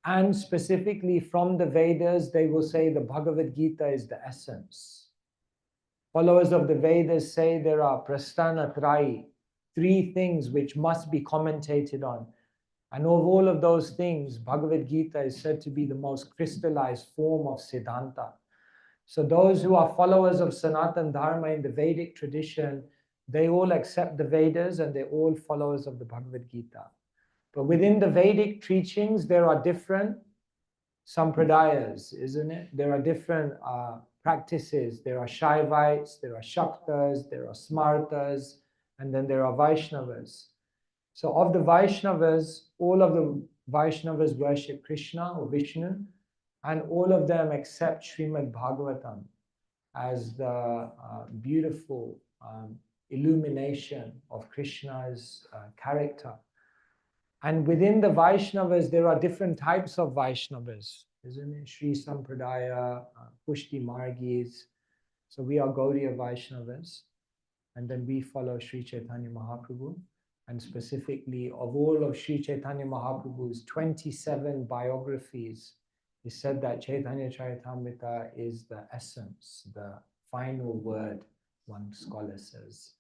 Speaker 2: and specifically from the Vedas, they will say the Bhagavad Gita is the essence. Followers of the Vedas say there are prasthanatrayi, three things which must be commentated on. And of all of those things, Bhagavad Gita is said to be the most crystallized form of Siddhanta. So those who are followers of Sanatana Dharma in the Vedic tradition, they all accept the Vedas and they're all followers of the Bhagavad Gita. But within the Vedic teachings, there are different sampradayas, isn't it? There are different practices. There are Shaivites, there are Shaktas, there are Smartas, and then there are Vaishnavas. So of the Vaishnavas, all of the Vaishnavas worship Krishna or Vishnu, and all of them accept Srimad Bhagavatam as the beautiful illumination of Krishna's character. And within the Vaishnavas, there are different types of Vaishnavas, isn't it? Sri Sampradaya, Pushti Margis. So we are Gaudiya Vaishnavas, and then we follow Sri Chaitanya Mahaprabhu. And specifically, of all of Sri Chaitanya Mahaprabhu's 27 biographies, he said that Chaitanya Charitamrita is the essence, the final word, one scholar says.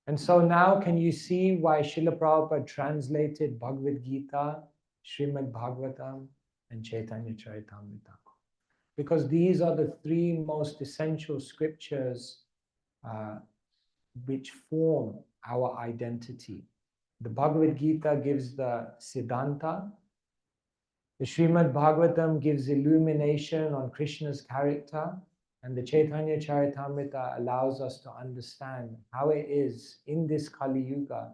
Speaker 2: And so now can you see why Srila Prabhupada translated Bhagavad Gita, Srimad Bhagavatam, and Chaitanya Charitamrita? Because these are the three most essential scriptures which form our identity. The Bhagavad Gita gives the Siddhanta. The Srimad Bhagavatam gives illumination on Krishna's character. And the Chaitanya Charitamrita allows us to understand how it is in this Kali Yuga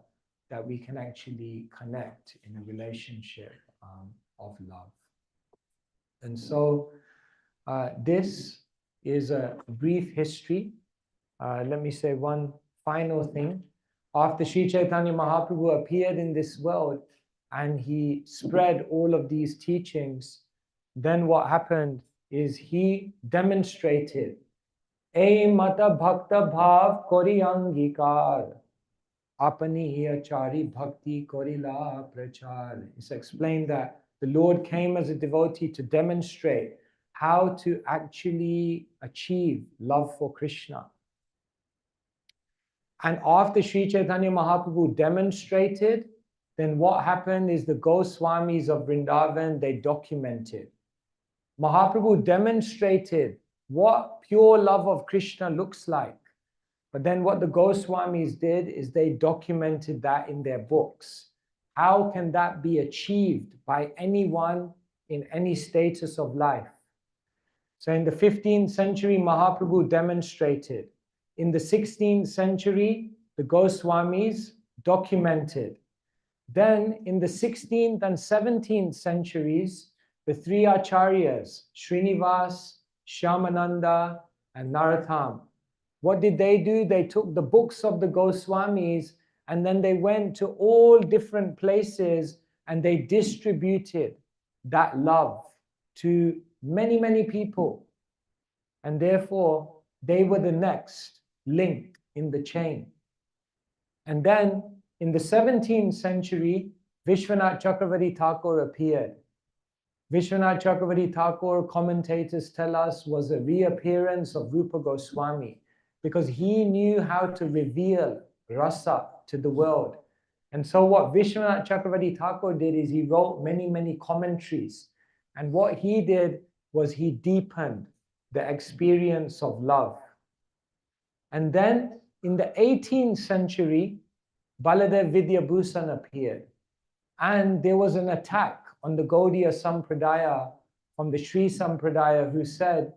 Speaker 2: that we can actually connect in a relationship of love. And so this is a brief history. Let me say one final thing. After Sri Chaitanya Mahaprabhu appeared in this world and he spread all of these teachings, then what happened is he demonstrated "Ei mata bhakta bhav kori angikar, apani hi achari bhakti korila prachar." It's explained that the Lord came as a devotee to demonstrate how to actually achieve love for Krishna. And after Sri Chaitanya Mahaprabhu demonstrated, then what happened is the Goswamis of Vrindavan, they documented. Mahaprabhu demonstrated what pure love of Krishna looks like. But then what the Goswamis did is they documented that in their books. How can that be achieved by anyone in any status of life? So in the 15th century, Mahaprabhu demonstrated. In the 16th century, the Goswamis documented. Then in the 16th and 17th centuries, the three acharyas, Srinivas, Shyamananda, and Narottam, what did they do? They took the books of the Goswamis and then they went to all different places and they distributed that love to many, many people. And therefore, they were the next link in the chain. And then in the 17th century, Vishwanath Chakravarti Thakur appeared. Vishwanath Chakravarti Thakur, commentators tell us, was a reappearance of Rupa Goswami because he knew how to reveal rasa to the world. And so what Vishwanath Chakravarti Thakur did is he wrote many, many commentaries. And what he did was he deepened the experience of love. And then in the 18th century, Baladev Vidyabhusan appeared. And there was an attack on the Gaudiya Sampradaya from the Sri Sampradaya who said,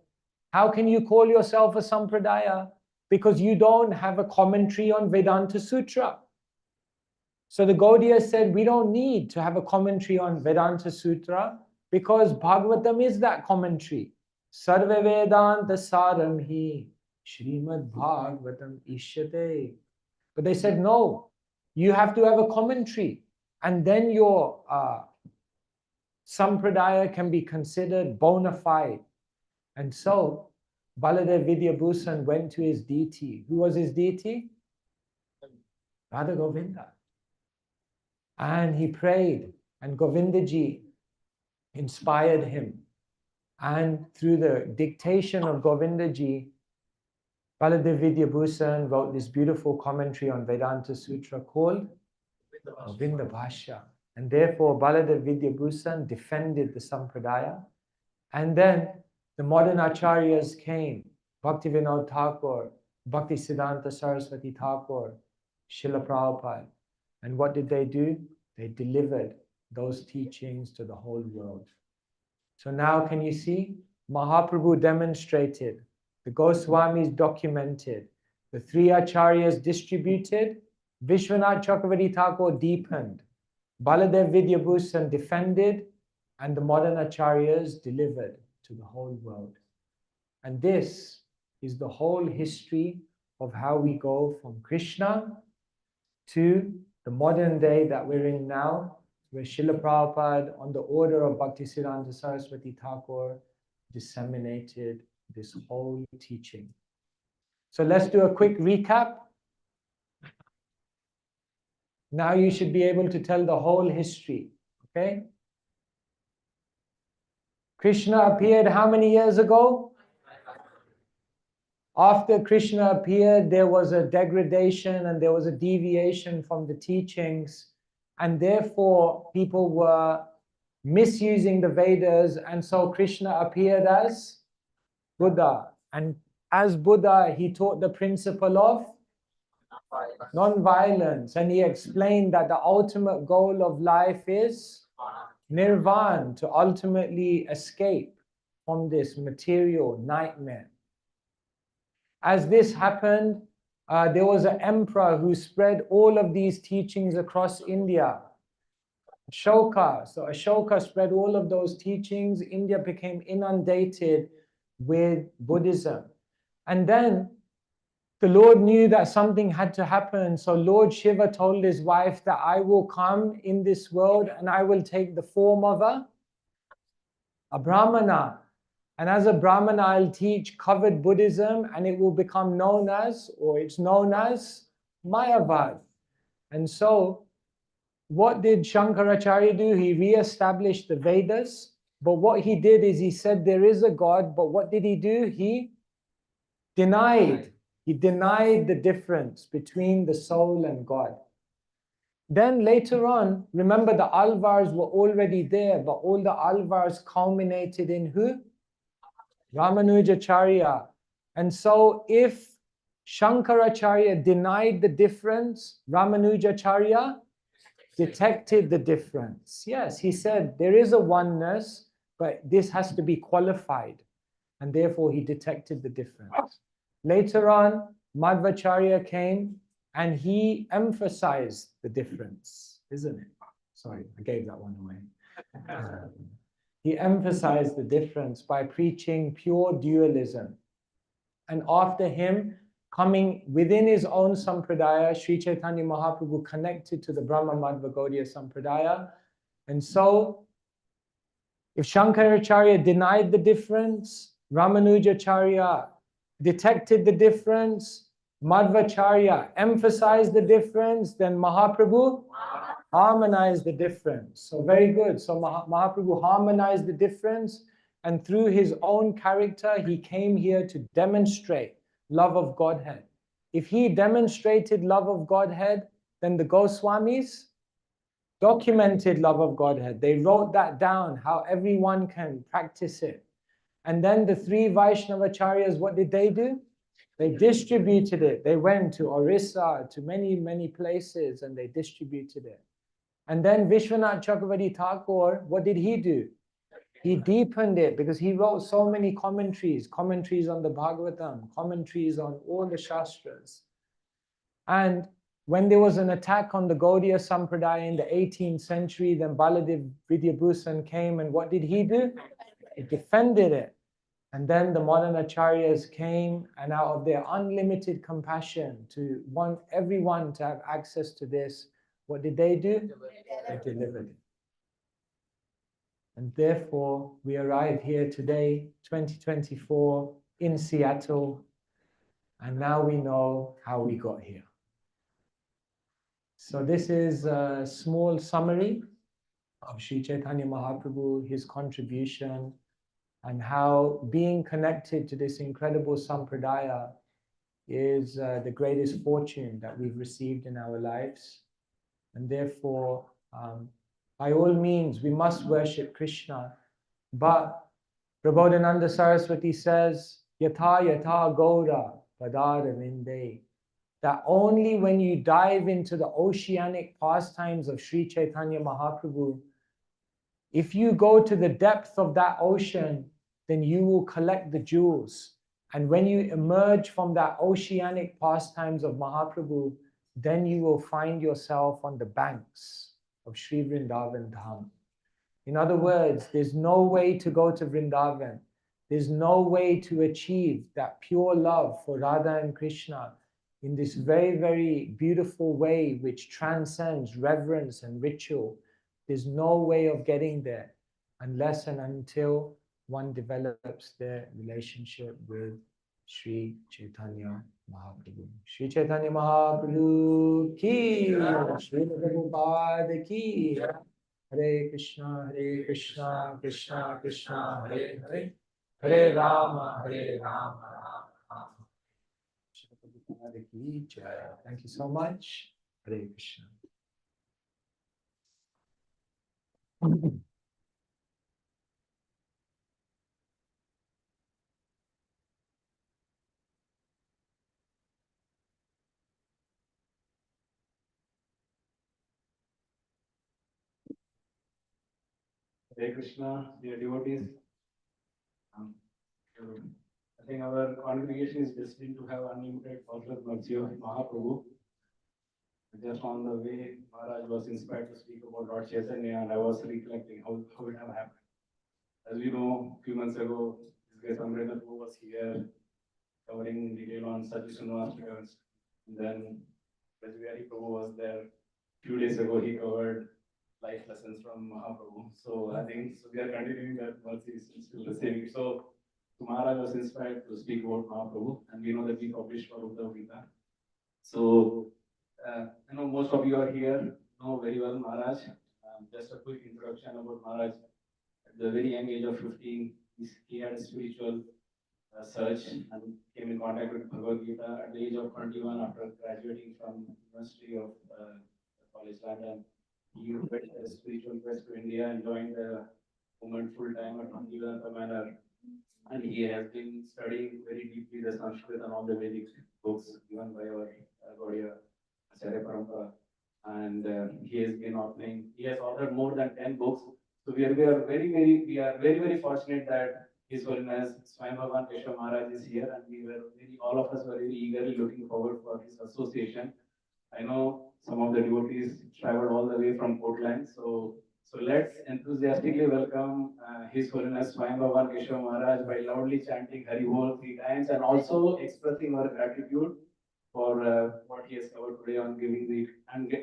Speaker 2: how can you call yourself a Sampradaya? Because you don't have a commentary on Vedanta Sutra. So the Gaudiya said, we don't need to have a commentary on Vedanta Sutra because Bhagavatam is that commentary. Sarve Vedanta Saram hi Srimad Bhagavatam Ishyate. But they said, no, you have to have a commentary and then your Sampradaya can be considered bona fide. And so Baladev Vidyabhusan went to his deity. Who was his deity? Radha Govinda. And he prayed, and Govindaji inspired him. And through the dictation of Govindaji, Baladev Vidyabhusan wrote this beautiful commentary on Vedanta Sutra called Govinda Bhashya. And therefore, Baladev Vidyabhusan defended the Sampradaya. And then the modern acharyas came, Bhaktivinoda Thakur, Bhakti Siddhanta Saraswati Thakur, Srila Prabhupada. And what did they do? They delivered those teachings to the whole world. So now can you see? Mahaprabhu demonstrated, the Goswamis documented, the three acharyas distributed, Vishwanath Chakravarti Thakur deepened. Baladev Vidyabhusan defended, and the modern acharyas delivered to the whole world. And this is the whole history of how we go from Krishna to the modern day that we're in now, where Srila Prabhupada, on the order of Bhaktisiddhanta Saraswati Thakur, disseminated this whole teaching. So let's do a quick recap. Now you should be able to tell the whole history, okay? Krishna appeared how many years ago? After Krishna appeared, there was a degradation and there was a deviation from the teachings, and therefore people were misusing the Vedas, and so Krishna appeared as Buddha. And as Buddha, he taught the principle of non-violence, and he explained that the ultimate goal of life is nirvana, to ultimately escape from this material nightmare. As this happened, there was an emperor who spread all of these teachings across India, Ashoka. So Ashoka spread all of those teachings. India became inundated with Buddhism. And then the Lord knew that something had to happen. So Lord Shiva told his wife that I will come in this world and I will take the form of a Brahmana. And as a Brahmana, I'll teach covered Buddhism, and it will become known as, or it's known as, Mayavad. And so, what did Shankaracharya do? He re-established the Vedas. But what he did is he said there is a God, but what did he do? He denied. He denied the difference between the soul and God. Then later on, remember the Alvars were already there, but all the Alvars culminated in who? Ramanujacharya. And so if Shankaracharya denied the difference, Ramanujacharya detected the difference. Yes, he said there is a oneness, but this has to be qualified. And therefore he detected the difference. Later on, Madhvacharya came and he emphasized the difference, isn't it? Sorry, I gave that one away. He emphasized the difference by preaching pure dualism. And after him, coming within his own Sampradaya, Sri Chaitanya Mahaprabhu connected to the Brahma Madhva Gaudiya Sampradaya. And so, if Shankaracharya denied the difference, Ramanujacharya detected the difference, Madhvacharya emphasized the difference, then Mahaprabhu harmonized the difference. So very good. So Mahaprabhu harmonized the difference, and through his own character, he came here to demonstrate love of Godhead. If he demonstrated love of Godhead, then the Goswamis documented love of Godhead. They wrote that down, how everyone can practice it. And then the three Vaishnavacharyas, what did they do? They distributed it. They went to Orissa, to many, many places, and they distributed it. And then Vishwanath Chakravarti Thakur, what did he do? He deepened it because he wrote so many commentaries on the Bhagavatam, commentaries on all the Shastras. And when there was an attack on the Gaudiya Sampradaya in the 18th century, then Baladev Vidyabhusan came, and what did he do? He defended it. And then the modern acharyas came, and out of their unlimited compassion to want everyone to have access to this, what did they do? They delivered it. And therefore, we arrive here today, 2024, in Seattle, and now we know how we got here. So this is a small summary of Sri Chaitanya Mahaprabhu, his contribution, and how being connected to this incredible sampradaya is the greatest fortune that we've received in our lives. And therefore, by all means, we must worship Krishna. But Prabodhananda Saraswati says, Yatha yatha gaura padara vinde, that only when you dive into the oceanic pastimes of Sri Chaitanya Mahaprabhu, if you go to the depth of that ocean, then you will collect the jewels. And when you emerge from that oceanic pastimes of Mahaprabhu, then you will find yourself on the banks of Sri Vrindavan Dham. In other words, there's no way to go to Vrindavan. There's no way to achieve that pure love for Radha and Krishna in this very, very beautiful way which transcends reverence and ritual. There's no way of getting there unless and until one develops their relationship with Sri Chaitanya Mahaprabhu. Sri Chaitanya Mahaprabhu ki, Sri Prabhupada ki. Hare Krishna, Krishna Krishna, Hare Hare, Hare Rama, Rama Rama. Shri Prabhupada ki jai. Thank you so much. Hare Krishna.
Speaker 3: Hare Krishna, dear devotees. I think our congregation is destined to have unlimited positive mercy of Mahaprabhu. Just on the way, Maharaj was inspired to speak about Lord Chaitanya, and I was recollecting how it have happened. As we know, a few months ago, this guy Samrendra Prabhu was here covering detail on Sajjusuna Astakams. Then Rajvihari Prabhu was there. A few days ago, he covered life lessons from Mahaprabhu. So I think we are continuing that mercy is still receiving. So Maharaj was inspired to speak about Mahaprabhu, and we know that we published for Uddhav Gita. So most of you are here, know very well Maharaj. Just a quick introduction about Maharaj. At the very young age of 15, he had a spiritual search and came in contact with Bhagavad Gita. At the age of 21, after graduating from University of College London, he went as a spiritual quest to India and joined the movement full time at Bhaktivedanta Manor. And he has been studying very deeply the Sanskrit and all the Vedic books given by our Gaudiya Acharya Parampara. And he has been authoring. He has authored more than 10 books. So we are very fortunate that His Holiness Swami Bhagavan Keshava Maharaj is here, and all of us were very eagerly looking forward for his association. I know some of the devotees traveled all the way from Portland, so let's enthusiastically welcome His Holiness Swami Bhagavan Keshava Maharaj by loudly chanting Hari Bol 3 times and also expressing our gratitude for what he has covered today on giving and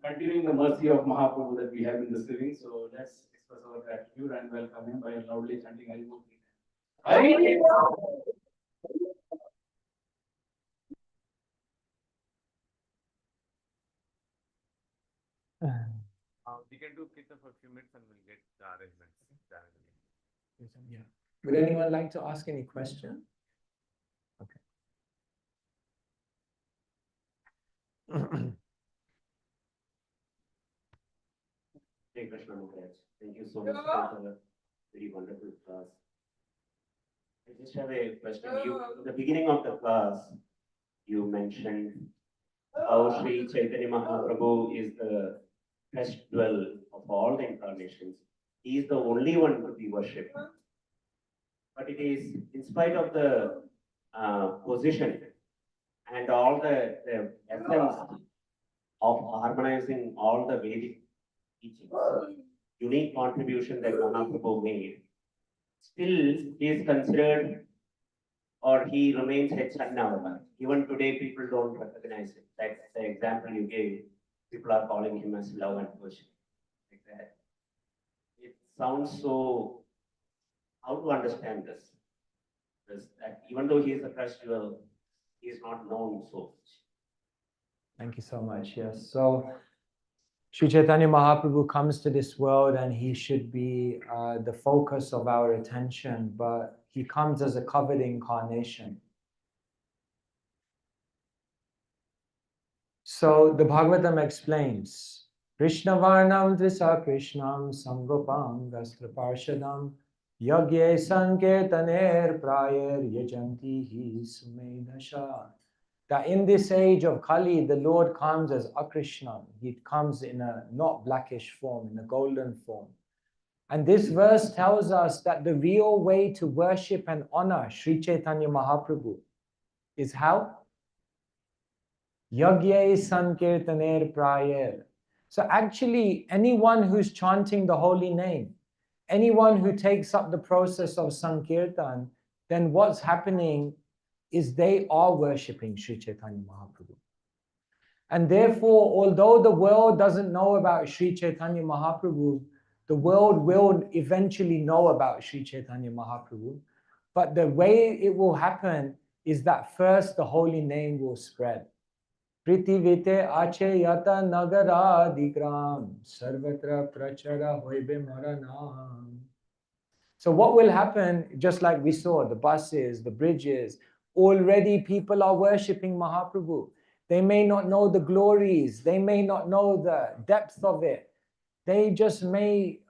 Speaker 3: continuing the mercy of Mahaprabhu that we have been receiving. So let's express our gratitude and welcome him by loudly chanting Hari Bol 3 times. Hari Bol!
Speaker 4: We can do Kirtan for a few minutes and we'll get the arrangements done.
Speaker 2: Yeah. Would anyone like to ask any question? Okay.
Speaker 5: Hey Krishna Maharaj, thank you so much for the very wonderful class. I just have a question. In the beginning of the class, you mentioned how Sri Chaitanya Mahaprabhu is the best dwell of all the incarnations. He is the only one to be worshipped. But it is in spite of the position and all the essence of harmonizing all the Vedic teachings, unique contribution that Mahaprabhu made, still he is considered or he remains Chaitanya. Even today, people don't recognize it. That's the example you gave. People are calling him as love and worship. Like that. It sounds so. How to understand this? Because that even though he is a fresh jewel, he is not known so much.
Speaker 2: Thank you so much. Yes. So Sri Chaitanya Mahaprabhu comes to this world and he should be the focus of our attention, but he comes as a covered incarnation. So the Bhagavatam explains, Krishna Varnam Drisa Krishnam Samgopam Gastra Parshadam Yagye Sankirtaner Prayer Yajanti Hi Sumedasha. That in this age of Kali, the Lord comes as Akrishna. He comes in a not blackish form, in a golden form. And this verse tells us that the real way to worship and honor Sri Chaitanya Mahaprabhu is how? Yagye Sankirtaner Prayer. So actually, anyone who's chanting the holy name, anyone who takes up the process of Sankirtan, then what's happening is they are worshipping Sri Chaitanya Mahaprabhu. And therefore, although the world doesn't know about Sri Chaitanya Mahaprabhu, the world will eventually know about Sri Chaitanya Mahaprabhu. But the way it will happen is that first the holy name will spread. Pritivite ache yata nagara digram sarvatra prachara hoibe maranam. So what will happen, just like we saw, the buses, the bridges, already people are worshipping Mahaprabhu. They may not know the glories, they may not know the depth of it. They just may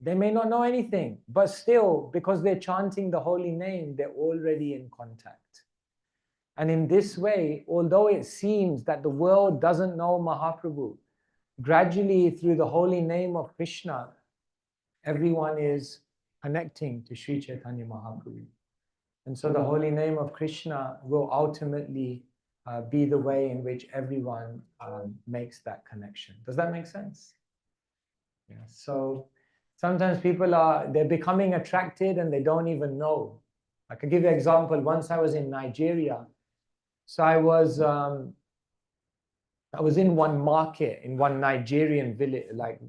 Speaker 2: not know anything, but still, because they're chanting the holy name, they're already in contact. And in this way, although it seems that the world doesn't know Mahaprabhu, gradually through the holy name of Krishna, everyone is connecting to Sri Chaitanya Mahaprabhu. And so the holy name of Krishna will ultimately be the way in which everyone makes that connection. Does that make sense? Yeah. So sometimes people they're becoming attracted and they don't even know. I can give you an example. Once I was in Nigeria. So I was in one market, in one Nigerian village, like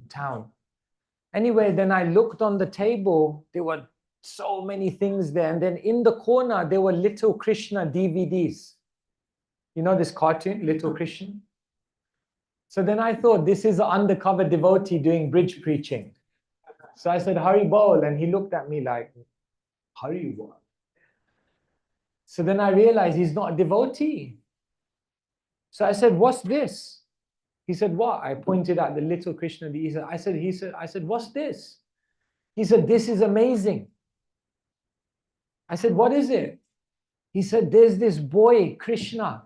Speaker 2: town. Anyway, then I looked on the table, there were so many things there. And then in the corner, there were Little Krishna DVDs. You know this cartoon, Little Krishna? So then I thought, this is an undercover devotee doing bridge preaching. So I said, Hari Bol. And he looked at me like, Hari Bol. So then I realized he's not a devotee. So I said, what's this? He said, what? I pointed at the Little Krishna. I said, what's this? He said, this is amazing. I said, what is it? He said, there's this boy, Krishna.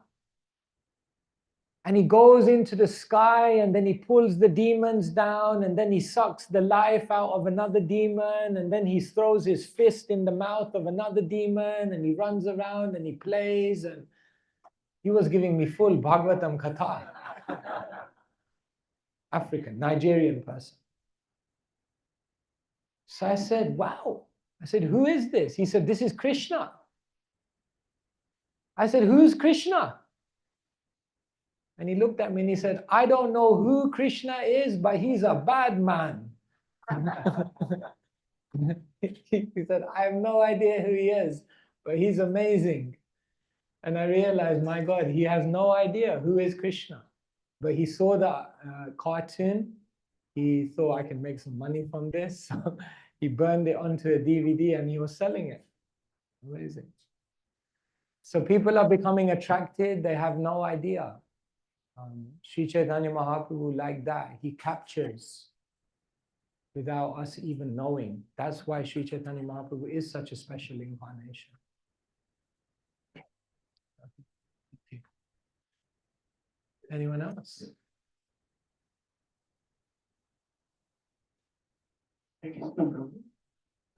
Speaker 2: And he goes into the sky and then he pulls the demons down and then he sucks the life out of another demon and then he throws his fist in the mouth of another demon and he runs around and he plays. And he was giving me full Bhagavatam Katha. African, Nigerian person. So I said, wow. I said, who is this? He said, this is Krishna. I said, who's Krishna? And he looked at me and he said, I don't know who Krishna is, but he's a bad man. He said, I have no idea who he is, but he's amazing. And I realized, my God, he has no idea who is Krishna. But he saw the cartoon. He thought, I can make some money from this. So he burned it onto a DVD and he was selling it. Amazing. So people are becoming attracted. They have no idea. Sri Chaitanya Mahaprabhu, like that, he captures without us even knowing. That's why Sri Chaitanya Mahaprabhu is such a special incarnation. Anyone else?
Speaker 6: Thank you, Prabhu.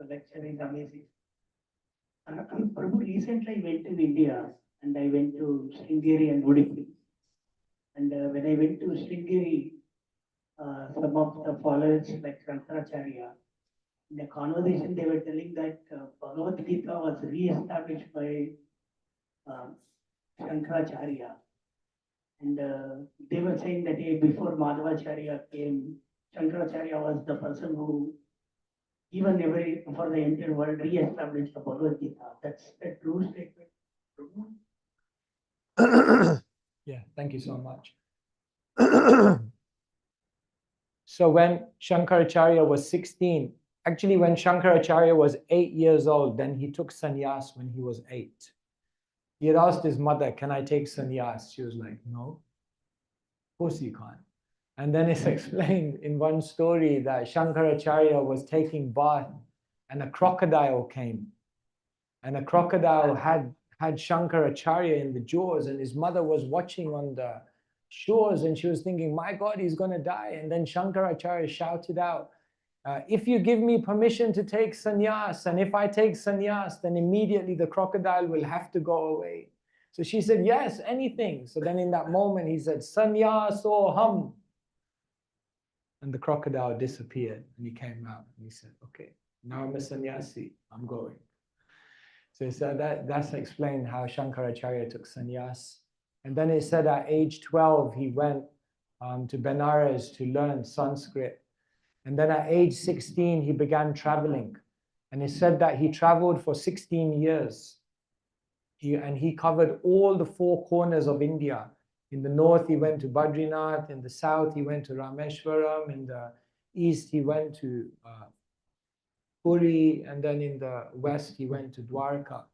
Speaker 6: The lecture is amazing. Prabhu, recently I went to India and I went to Sringeri and Udupi. And when I went to Sringeri, some of the followers like Shankaracharya, in the conversation they were telling that Bhagavad Gita was re-established by Shankaracharya. And they were saying that before Madhavacharya came, Shankaracharya was the person who, even for the entire world, re-established the Bhagavad Gita. That's a true statement.
Speaker 2: Yeah, thank you so much. So when Shankaracharya was 16, actually when Shankaracharya was 8 years old, then he took sannyas when he was 8. He had asked his mother, can I take sannyas? She was like, no, of course you can't. And then it's explained in one story that Shankaracharya was taking bath and a crocodile came. And a crocodile had Shankaracharya in the jaws and his mother was watching on the shores and she was thinking, my God, he's going to die. And then Shankaracharya shouted out, if you give me permission to take sannyas, and if I take sannyas, then immediately the crocodile will have to go away. So she said, yes, anything. So then in that moment he said, sannyas or hum. And the crocodile disappeared and he came out and he said, okay, now I'm a sannyasi, I'm going. So that's explained how Shankaracharya took sannyas. And then it said at age 12, he went to Benares to learn Sanskrit. And then at age 16, he began traveling. And it said that he traveled for 16 years. And he covered all the four corners of India. In the north, he went to Badrinath. In the south, he went to Rameshwaram. In the east, he went to Puri. And then in the west, he went to Dwarka.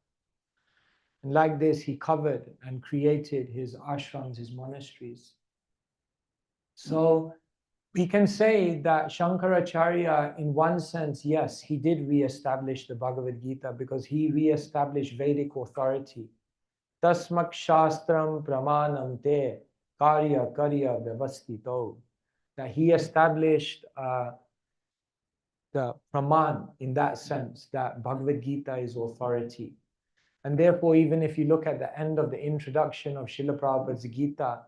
Speaker 2: And like this, he covered and created his ashrams, his monasteries. So we can say that Shankaracharya, in one sense, yes, he did re-establish the Bhagavad Gita because he re-established Vedic authority. Tasmak Shastram Pramanam Te Karya Karya Vyavastito. That he established the Praman in that sense, that Bhagavad Gita is authority. And therefore, even if you look at the end of the introduction of Srila Prabhupada's Gita,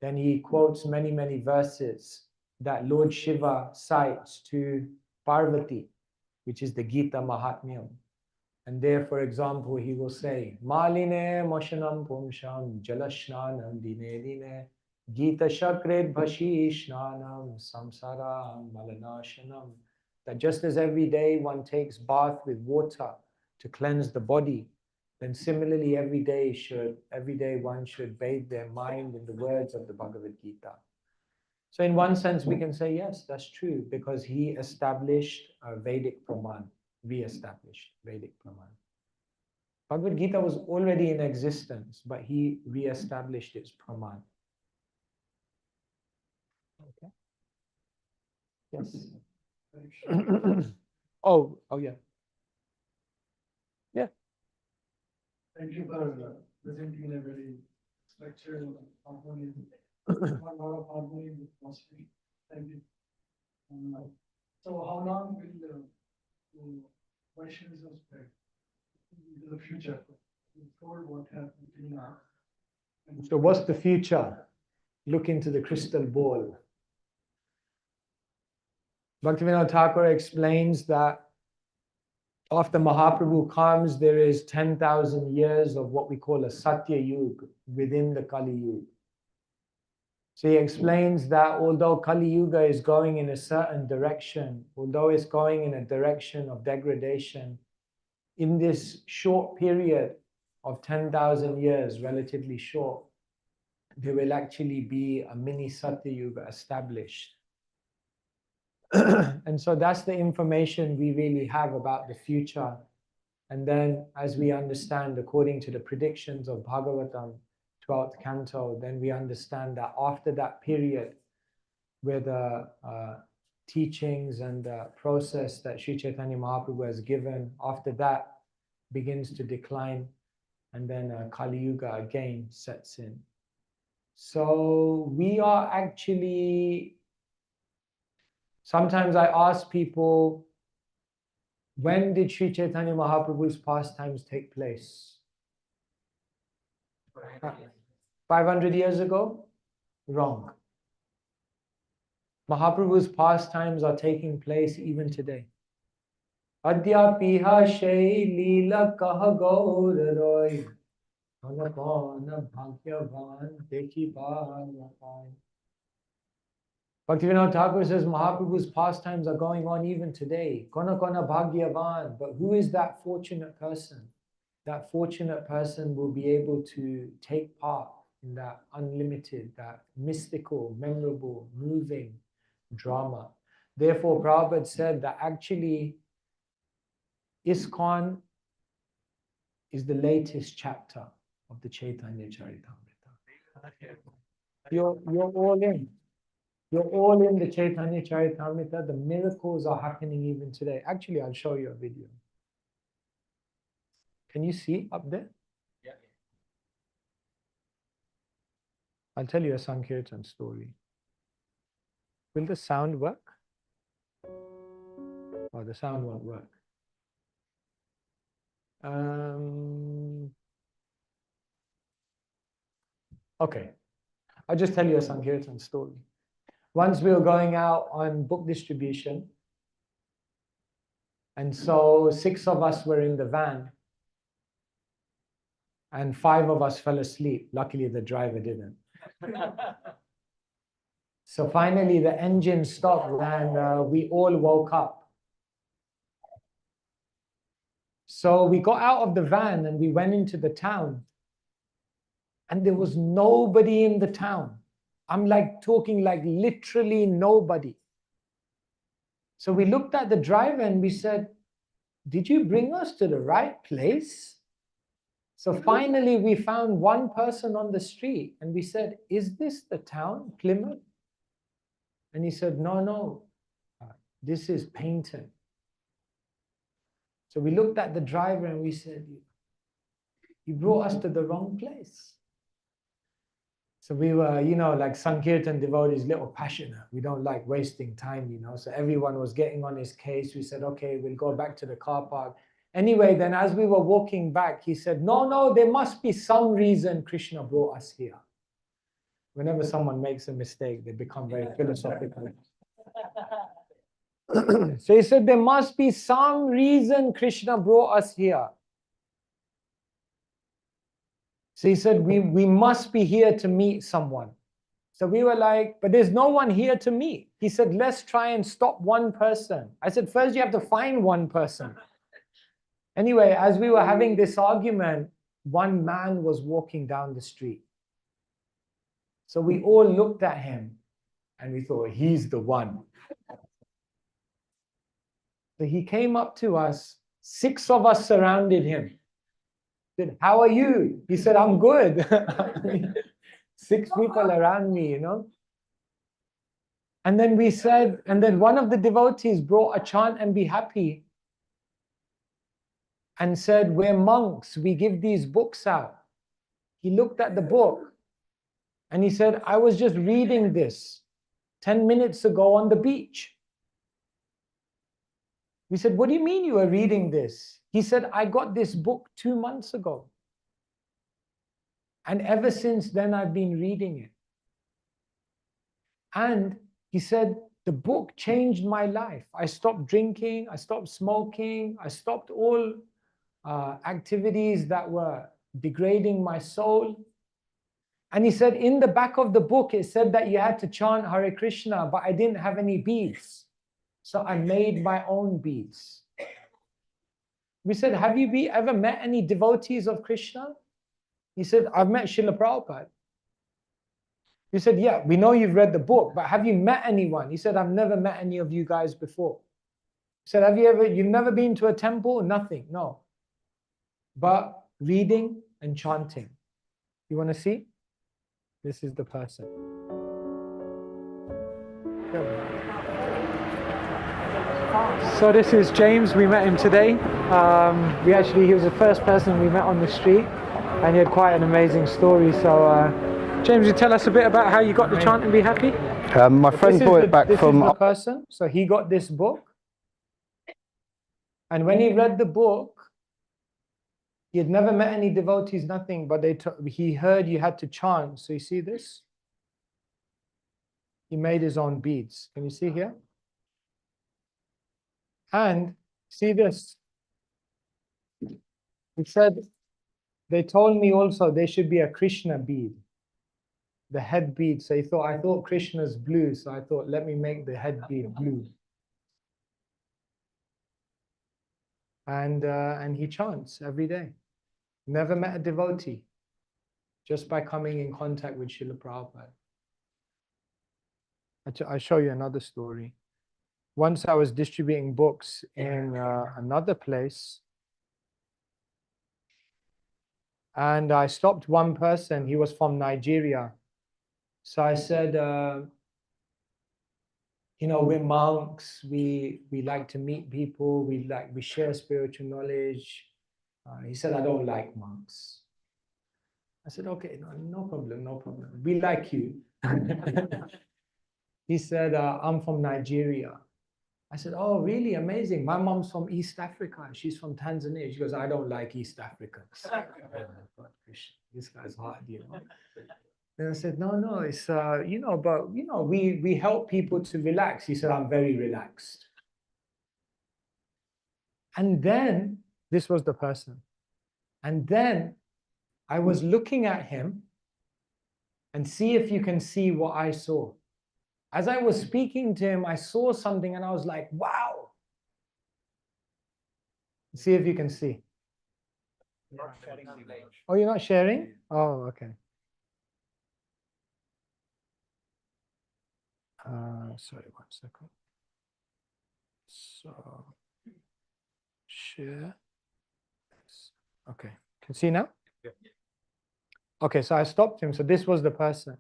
Speaker 2: then he quotes many, many verses that Lord Shiva cites to Parvati, which is the Gita Mahatmyam. And there, for example, he will say, Maline Moshanam Pumsham Jalashnanam Dine Dine Gita Shakret Bhashi Shnanam Samsara Malanashanam. That just as every day one takes bath with water to cleanse the body, then similarly every day one should bathe their mind in the words of the Bhagavad Gita. So in one sense we can say yes, that's true, because he established Vedic Praman, re-established Vedic Praman. Bhagavad Gita was already in existence, but he re-established its Praman. Okay. Yes. Oh yeah. Yeah.
Speaker 7: Thank you for presenting in a very structured and harmonious, a lot of harmony with philosophy. Thank you. So how long will the Vaishnavism spread into the future? You told what happened till now.
Speaker 2: So what's the future? Look into the crystal ball. Bhaktivinoda Thakur explains that after Mahaprabhu comes, there is 10,000 years of what we call a Satya Yuga within the Kali Yuga. So he explains that although Kali Yuga is going in a certain direction, although it's going in a direction of degradation, in this short period of 10,000 years, relatively short, there will actually be a mini Satya Yuga established. And so that's the information we really have about the future. And then as we understand, according to the predictions of Bhagavatam, 12th canto, then we understand that after that period where the teachings and the process that Sri Chaitanya Mahaprabhu has given, after that begins to decline, and then Kali Yuga again sets in. So we are actually, sometimes I ask people, when did Sri Chaitanya Mahaprabhu's pastimes take place? 500 years ago? Wrong. Mahaprabhu's pastimes are taking place even today. Adya piha shay leela kaha gaur roy anapana bhagyavan dekhi bhagyavan. Bhaktivinoda Thakur says Mahaprabhu's pastimes are going on even today. Kona kona bhagyavan. But who is that fortunate person? That fortunate person will be able to take part in that unlimited, that mystical, memorable, moving drama. Therefore, Prabhupada said that actually ISKCON is the latest chapter of the Chaitanya Charitamrita. You're all in. You're all in the Chaitanya Charitamrita. The miracles are happening even today. Actually, I'll show you a video. Can you see up there?
Speaker 4: Yeah.
Speaker 2: I'll tell you a Sankirtan story. Will the sound work? Oh, the sound won't work. Okay. I'll just tell you a Sankirtan story. once we were going out on book distribution, and so 6 of us were in the van, and 5 of us fell asleep. Luckily, the driver didn't. So finally, the engine stopped, and we all woke up. So we got out of the van and we went into the town, and there was nobody in the town. I'm like talking like literally nobody. So we looked at the driver and we said, "Did you bring us to the right place?" So finally we found one person on the street and we said, "Is this the town, Plymouth?" And he said, No, this is Paynton." So we looked at the driver and we said, "You brought us to the wrong place." So we were, like Sankirtan devotees, little passionate. We don't like wasting time, So everyone was getting on his case. We said, "Okay, we'll go back to the car park." Anyway, then as we were walking back, he said, No, there must be some reason Krishna brought us here." Whenever someone makes a mistake, they become very philosophical. So he said, "There must be some reason Krishna brought us here." So he said, we must be here to meet someone. So we were like, "But there's no one here to meet." He said, "Let's try and stop one person." I said, "First you have to find one person." Anyway, as we were having this argument, one man was walking down the street. So we all looked at him and we thought, he's the one. So he came up to us, 6 of us surrounded him. Said, "How are you?" He said, "I'm good." 6 people around me, And then we said, and then one of the devotees brought a chant and be happy and said, "We're monks, we give these books out." He looked at the book and he said, "I was just reading this 10 minutes ago on the beach." We said, "What do you mean you were reading this?" He said, "I got this book 2 months ago. And ever since then, I've been reading it." And he said, "The book changed my life. I stopped drinking, I stopped smoking, I stopped all activities that were degrading my soul." And he said, in the back of the book, it said that you had to chant Hare Krishna, but I didn't have any beads. So I made my own beads. We said, "Have you ever met any devotees of Krishna?" He said, "I've met Srila Prabhupada." We said, "Yeah, we know you've read the book, but have you met anyone?" He said, "I've never met any of you guys before." He said, you've never been to a temple?" "Nothing, no. But reading and chanting." You want to see? This is the person. So this is James. We met him today. He was the first person we met on the street, and he had quite an amazing story. So, James, you tell us a bit about how you got the chant and be happy?
Speaker 8: My friend brought it back from...
Speaker 2: This is the person. So he got this book, and when he read the book, he had never met any devotees, nothing, but he heard you had to chant. So you see this? He made his own beads. Can you see here? And see this. He said, they told me also there should be a Krishna bead, the head bead. So I thought Krishna's blue, so I thought, let me make the head bead blue. And he chants every day. Never met a devotee, just by coming in contact with Srila Prabhupada. I'll show you another story. Once I was distributing books in another place, and I stopped one person. He was from Nigeria. So I said, we're monks. We like to meet people. We share spiritual knowledge. He said, "I don't like monks." I said, "Okay, no problem. We like you." He said, "I'm from Nigeria." I said, "Oh, really? Amazing. My mom's from East Africa. She's from Tanzania." She goes, "I don't like East Africans." This guy's hard, Then I said, no, no, it's, but, we help people to relax. He said, I'm very relaxed. And then, this was the person. And then I was looking at him and see if you can see what I saw. As I was speaking to him, I saw something and I was like, wow. See if you can see. Oh, you're not sharing? Oh, okay. Sorry, 1 second. So, share. Okay, can you see now?
Speaker 4: Yeah.
Speaker 2: Okay, so I stopped him. So this was the person.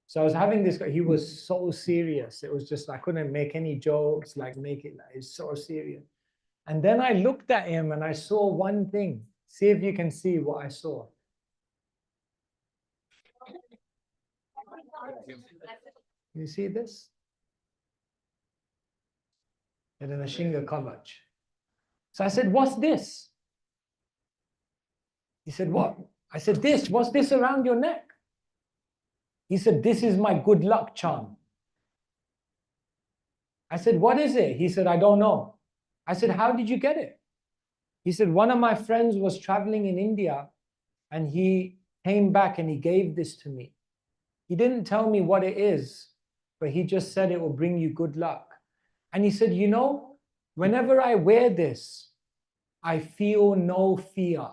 Speaker 2: So I was having this guy, he was so serious. It was just, I couldn't make any jokes, like make it, like, it's so serious. And then I looked at him and I saw one thing. See if you can see what I saw. You see this? And then a Shinga Kavach. So I said, what's this? He said, what? I said, this, what's this around your neck? He said, this is my good luck charm. I said, what is it? He said, I don't know. I said, how did you get it? He said, one of my friends was traveling in India and he came back and he gave this to me. He didn't tell me what it is, but he just said it will bring you good luck. And he said, whenever I wear this, I feel no fear.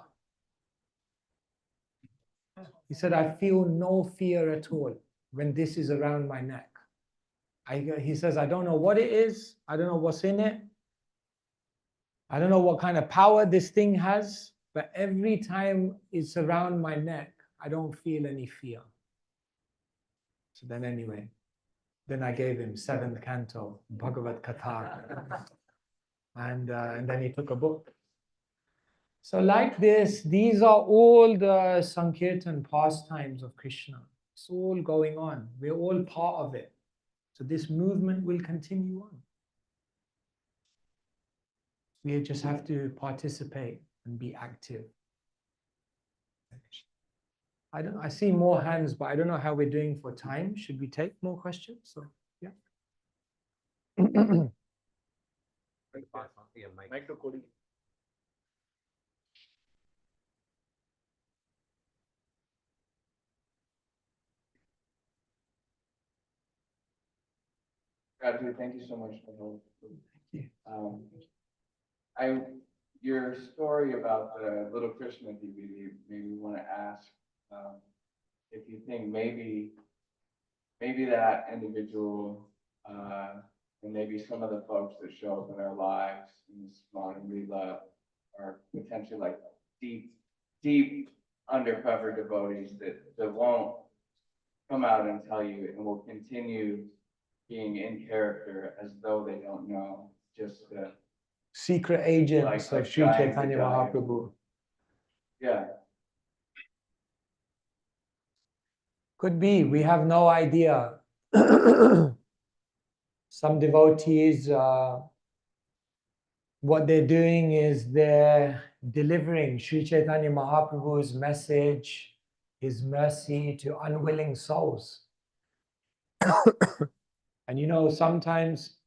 Speaker 2: He said, I feel no fear at all when this is around my neck. He says, I don't know what it is. I don't know what's in it. I don't know what kind of power this thing has, but every time it's around my neck, I don't feel any fear. So then anyway, then I gave him 7th canto, Bhagavad Katha. And then he took a book. So like this, these are all the Sankirtan pastimes of Krishna. It's all going on. We're all part of it. So this movement will continue on. We just have to participate and be active. I see more hands, but I don't know how we're doing for time. Should we take more questions? So, yeah.
Speaker 9: Raju, thank you so much for
Speaker 2: you.
Speaker 9: Your story about the Little Krishna DVD made me want to ask if you think maybe that individual and maybe some of the folks that show up in our lives in this modern Leela are potentially like deep undercover devotees that won't come out and tell you and will continue being in character as though they don't know, just
Speaker 2: secret agents
Speaker 9: like
Speaker 2: of Sri Chaitanya Mahaprabhu.
Speaker 9: Yeah.
Speaker 2: Could be, we have no idea. Some devotees, what they're doing is they're delivering Sri Chaitanya Mahaprabhu's message, his mercy to unwilling souls. And sometimes,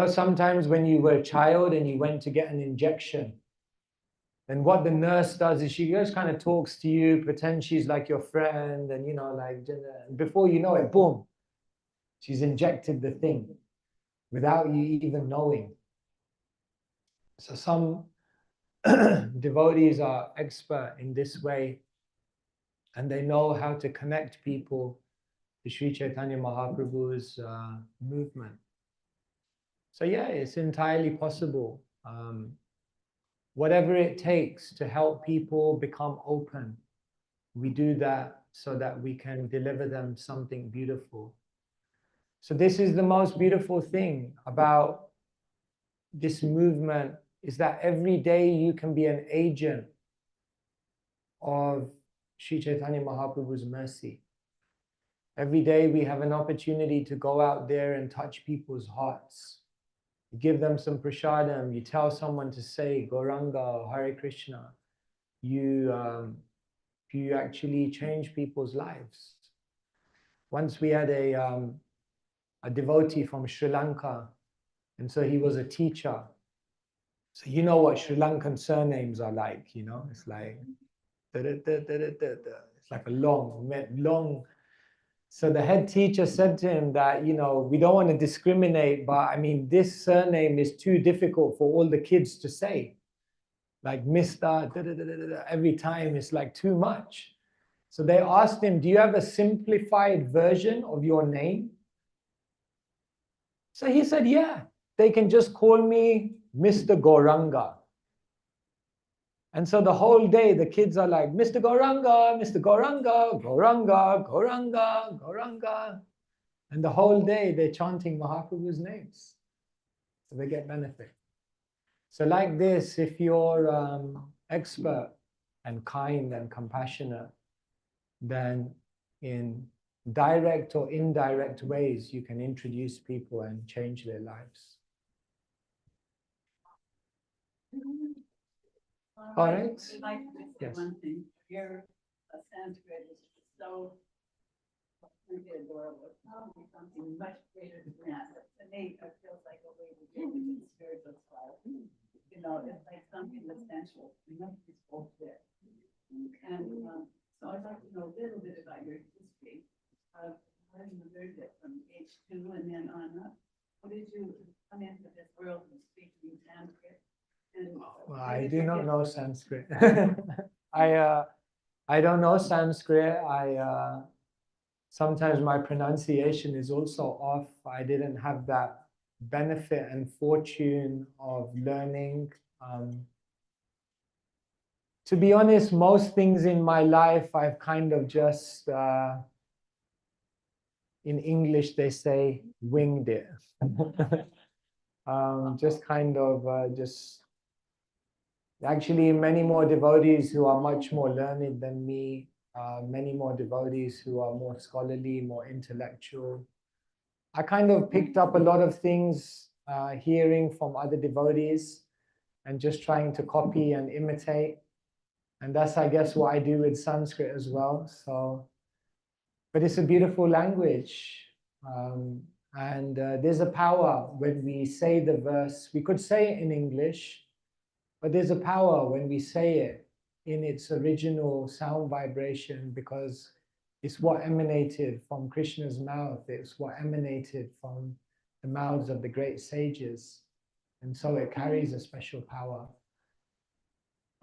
Speaker 2: sometimes when you were a child and you went to get an injection, then what the nurse does is she just kind of talks to you, pretends she's like your friend, and before you know it, boom, she's injected the thing without you even knowing. So some devotees are expert in this way, and they know how to connect people to Sri Chaitanya Mahaprabhu's movement. So yeah, it's entirely possible. Whatever it takes to help people become open, we do that so that we can deliver them something beautiful. So this is the most beautiful thing about this movement, is that every day you can be an agent of Sri Chaitanya Mahaprabhu's mercy. Every day we have an opportunity to go out there and touch people's hearts. You give them some prasadam, you tell someone to say Gauranga, Hare Krishna. You you actually change people's lives. Once we had a devotee from Sri Lanka, and so he was a teacher. So you know what Sri Lankan surnames are like, it's like it's like a long. So the head teacher said to him that, we don't want to discriminate, but I mean, this surname is too difficult for all the kids to say. Like Mr. Every time it's like too much. So they asked him, do you have a simplified version of your name? So he said, yeah, they can just call me Mr. Goranga. And so the whole day, the kids are like, Mr. Goranga, Mr. Goranga, Goranga, Goranga, Goranga. And the whole day, they're chanting Mahaprabhu's names. So they get benefit. So like this, if you're expert and kind and compassionate, then in direct or indirect ways, you can introduce people and change their lives. All right.
Speaker 10: I'd like to say
Speaker 2: Yes.
Speaker 10: one thing. Your Sanskrit is so really adorable. It's probably something much greater than that. But to me, it feels like a way to get into the spiritual style. It's like something essential. We must be both there. And so I'd like to know a little bit about your history of how you learned it from age 2 and then on up. How did you come into this world and speak in Sanskrit?
Speaker 2: Well, I do not know Sanskrit. I don't know Sanskrit. Sometimes my pronunciation is also off. I didn't have that benefit and fortune of learning. To be honest, most things in my life I've kind of just, in English they say, winged it. Just kind of just. Actually, many more devotees who are much more learned than me, many more devotees who are more scholarly, more intellectual. I kind of picked up a lot of things hearing from other devotees and just trying to copy and imitate. And that's, I guess, what I do with Sanskrit as well. So, but it's a beautiful language. And there's a power when we say the verse. We could say it in English, but there's a power when we say it in its original sound vibration, because it's what emanated from Krishna's mouth. It's what emanated from the mouths of the great sages. And so it carries a special power.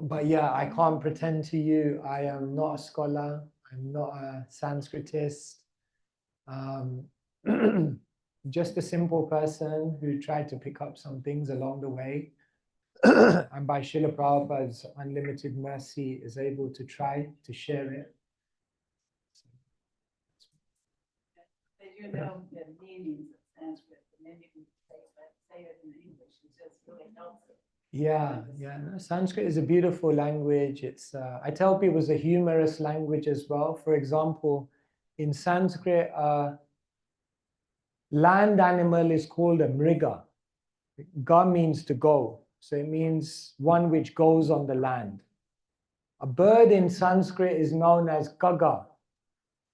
Speaker 2: But yeah, I can't pretend to you, I am not a scholar. I'm not a Sanskritist. Just a simple person who tried to pick up some things along the way. And by Srila Prabhupada's unlimited mercy is able to try to share it.
Speaker 10: Did you know the meanings of Sanskrit? And then you can say it in English. It just really helps it.
Speaker 2: Yeah. No, Sanskrit is a beautiful language. It's I tell people it's a humorous language as well. For example, in Sanskrit, land animal is called a mriga. Ga means to go. So it means one which goes on the land. A bird in Sanskrit is known as kaga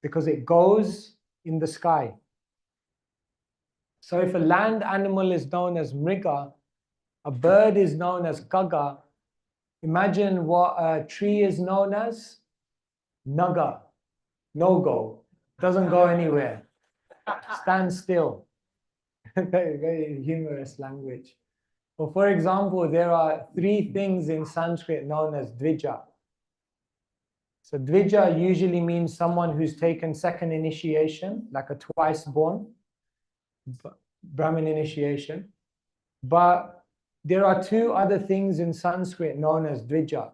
Speaker 2: because it goes in the sky. So if a land animal is known as mriga, a bird is known as kaga. Imagine what a tree is known as. Naga. No go. Doesn't go anywhere. Stand still. Very, very humorous language. Well, for example, there are 3 things in Sanskrit known as dvija. So dvija usually means someone who's taken second initiation, like a twice born, Brahmin initiation. But there are 2 other things in Sanskrit known as dvija.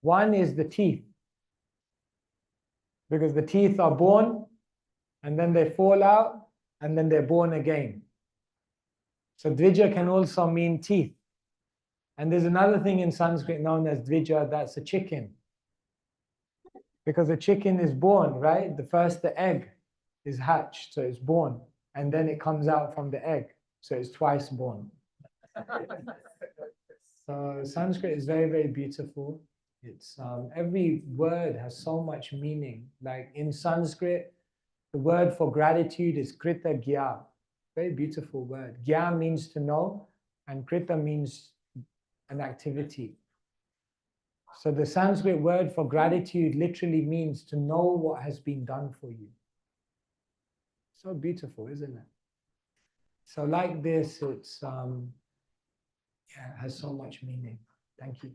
Speaker 2: One is the teeth, because the teeth are born and then they fall out and then they're born again. So dvija can also mean teeth. And there's another thing in Sanskrit known as dvija, that's a chicken. Because a chicken is born, right? The egg is hatched, so it's born. And then it comes out from the egg, so it's twice born. So Sanskrit is very, very beautiful. It's every word has so much meaning. Like in Sanskrit, the word for gratitude is krita gya. Very beautiful word. Gya means to know, and krita means an activity. So the Sanskrit word for gratitude literally means to know what has been done for you. So beautiful, isn't it? So like this, it's yeah, it has so much meaning. Thank you.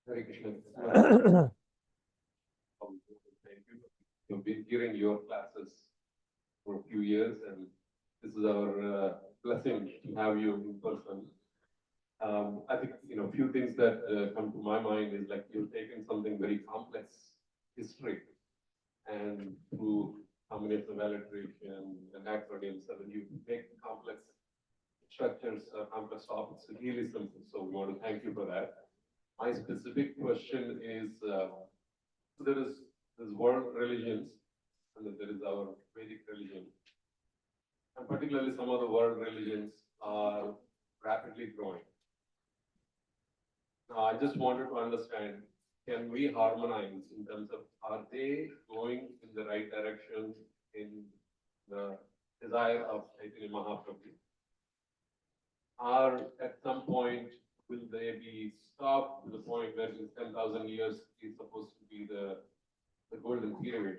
Speaker 11: Hare Krishna. Thank you. We've been hearing your classes for a few years, and this is our blessing to have you in person. I think a few things that come to my mind is like you've taken something very complex history, and through combination of alliteration and acronyms, and then you make complex structures, complex topics really simple. So we want to thank you for that. My specific question is, there is world religions, and then there is our Vedic religion. And particularly some of the world religions are rapidly growing. Now, I just wanted to understand, can we harmonize in terms of, are they going in the right direction in the desire of Chaitanya Mahaprabhu? Or at some point, will they be stopped to the point where in 10,000 years is supposed to be the golden period?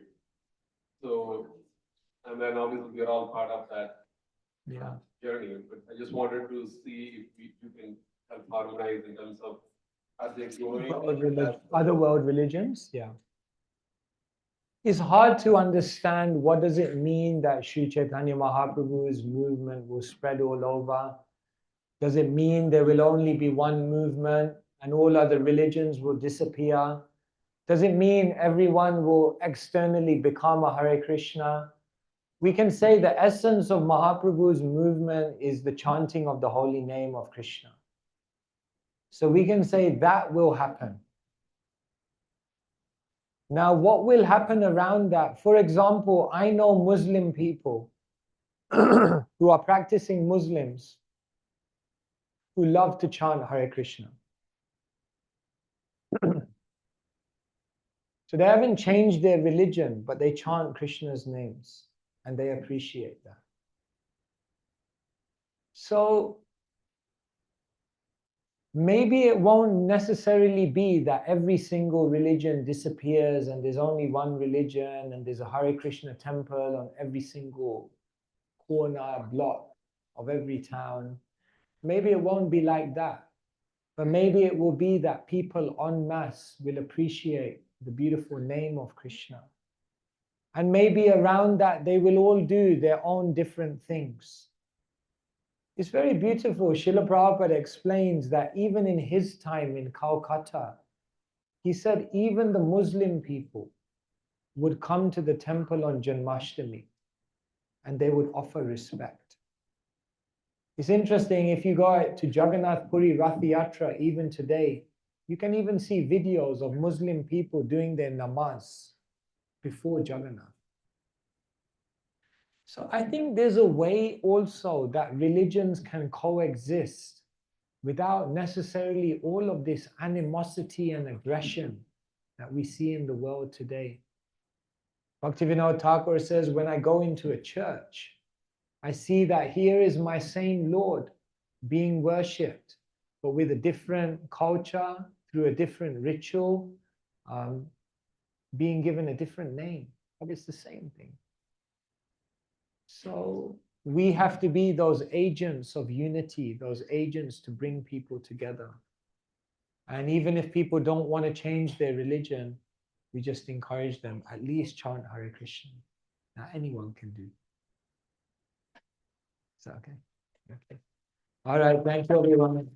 Speaker 11: So, and then obviously we are all part of that journey. But I just wanted to see if you can help harmonize in terms of, are they growing?
Speaker 2: Other world religions, yeah. It's hard to understand what does it mean that Sri Chaitanya Mahaprabhu's movement will spread all over. Does it mean there will only be one movement and all other religions will disappear? Does it mean everyone will externally become a Hare Krishna? We can say the essence of Mahaprabhu's movement is the chanting of the holy name of Krishna. So we can say that will happen. Now, what will happen around that? For example, I know Muslim people who are practicing Muslims who love to chant Hare Krishna. So they haven't changed their religion, but they chant Krishna's names and they appreciate that. So maybe it won't necessarily be that every single religion disappears and there's only one religion and there's a Hare Krishna temple on every single corner, block of every town. Maybe it won't be like that. But maybe it will be that people en masse will appreciate the beautiful name of Krishna. And maybe around that they will all do their own different things. It's very beautiful. Srila Prabhupada explains that even in his time in Calcutta, he said even the Muslim people would come to the temple on Janmashtami and they would offer respect. It's interesting, if you go to Jagannath Puri Rath Yatra even today, you can even see videos of Muslim people doing their namaz before Jagannath. So I think there's a way also that religions can coexist without necessarily all of this animosity and aggression that we see in the world today. Bhaktivinoda Thakur says, when I go into a church, I see that here is my same Lord being worshipped, but with a different culture, through a different ritual, being given a different name, but it's the same thing. So we have to be those agents of unity, those agents to bring people together. And even if people don't want to change their religion, we just encourage them, at least chant Hare Krishna. Now anyone can do. Is that okay? Okay. All right, thank you everyone.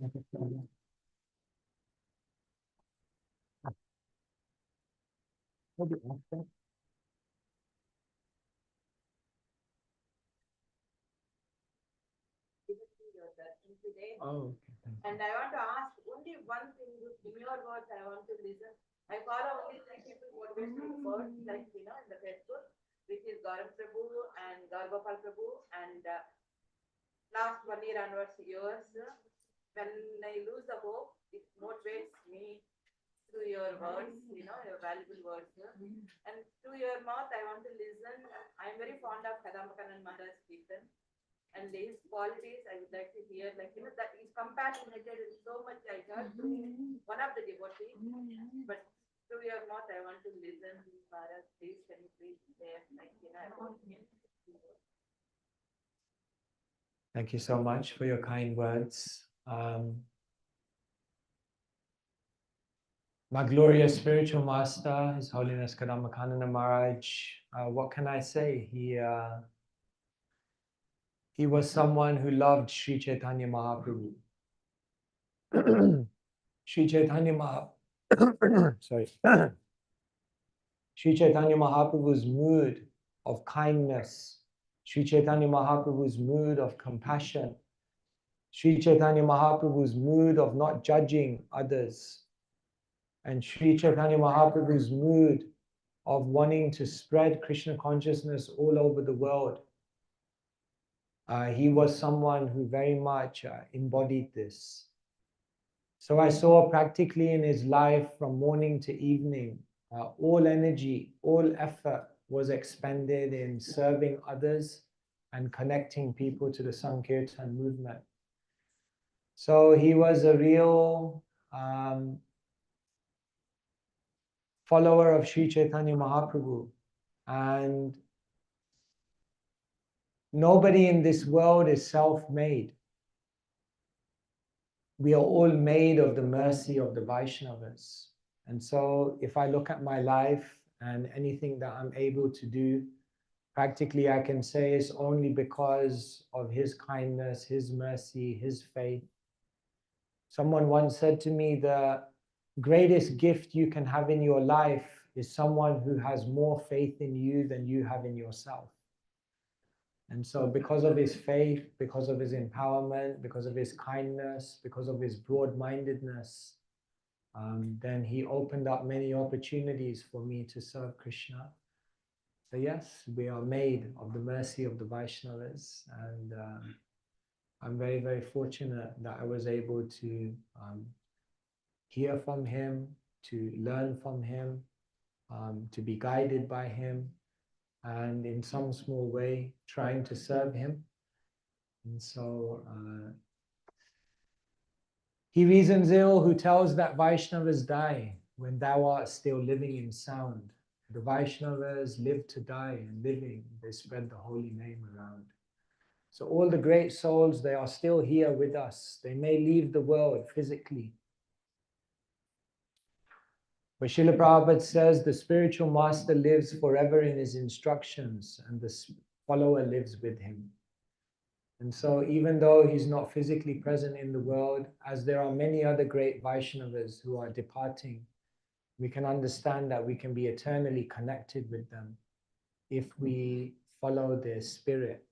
Speaker 2: Oh, okay.
Speaker 10: And I want to ask only one thing, in your words, I want to listen. I follow only three people motivational first, like in the Facebook, which is Gaurav Prabhu and Gaurgopal Prabhu, and last 1 year onwards, yours. When I lose the hope, it motivates me words, your valuable words. And through your mouth, I want to listen. I'm very fond of Kadambakaran Maharaj Kirtan. And his qualities, I would like to hear, that he's compassionate and so much I heard through one of the devotees. But through your mouth, I want to listen. Maharaj, please, can you please share,
Speaker 2: Thank you so much for your kind words. My glorious spiritual master, His Holiness Kadambakaran Maharaj, what can I say? He was someone who loved Sri Chaitanya Mahaprabhu. Sri Chaitanya sorry. Sri Chaitanya Mahaprabhu's mood of kindness, Sri Chaitanya Mahaprabhu's mood of compassion, Sri Chaitanya Mahaprabhu's mood of not judging others, and Sri Chaitanya Mahaprabhu's mood of wanting to spread Krishna consciousness all over the world. He was someone who very much embodied this. So I saw practically in his life from morning to evening, all energy, all effort was expended in serving others and connecting people to the Sankirtan movement. So he was a real follower of Sri Chaitanya Mahaprabhu, and nobody in this world is self-made. We are all made of the mercy of the Vaishnavas. And so if I look at my life and anything that I'm able to do, practically I can say it's only because of his kindness, his mercy, his faith. Someone once said to me, the greatest gift you can have in your life is someone who has more faith in you than you have in yourself. And so because of his faith, because of his empowerment, because of his kindness, because of his broad-mindedness, then he opened up many opportunities for me to serve Krishna. So yes, we are made of the mercy of the Vaishnavas, and I'm very, very fortunate that I was able to hear from him, to learn from him, to be guided by him, and in some small way trying to serve him. And so he reasons ill who tells that Vaishnavas die when thou art still living in sound. The Vaishnavas live to die, and living they spread the holy name around. So all the great souls, they are still here with us. They may leave the world physically, but Srila Prabhupada says the spiritual master lives forever in his instructions, and the follower lives with him. And so even though he's not physically present in the world, as there are many other great Vaishnavas who are departing, we can understand that we can be eternally connected with them if we follow their spirit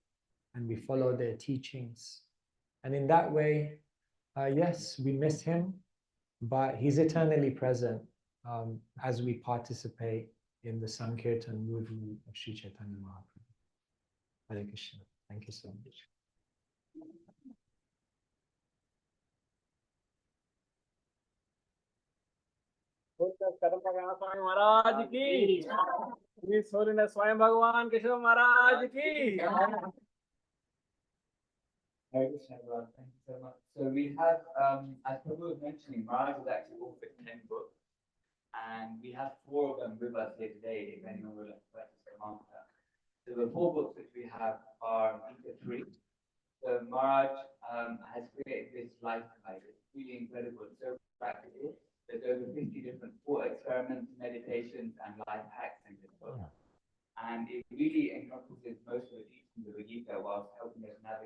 Speaker 2: and we follow their teachings. And in that way, yes, we miss him, but he's eternally present as we participate in the Sankirtan movement of Sri Chaitanya Mahaprabhu. Hare Krishna. Thank you so much.
Speaker 3: महाराज की, His Holiness स्वयं भगवान केशव महाराज की.
Speaker 9: Hare Krishna, everyone. Thank you so much. So we have, as Prabhu was mentioning, Maharaj has actually authored 10 books, and we have 4 of them with us here today, if anyone would like to purchase them after. So the 4 books which we have are Gita 3. So Maharaj has created this life guide. It's really incredible. It's so practical. There's over 50 different thought experiments, meditations, and life hacks in this book. And it really encompasses most of the teachings of the Gita whilst helping us navigate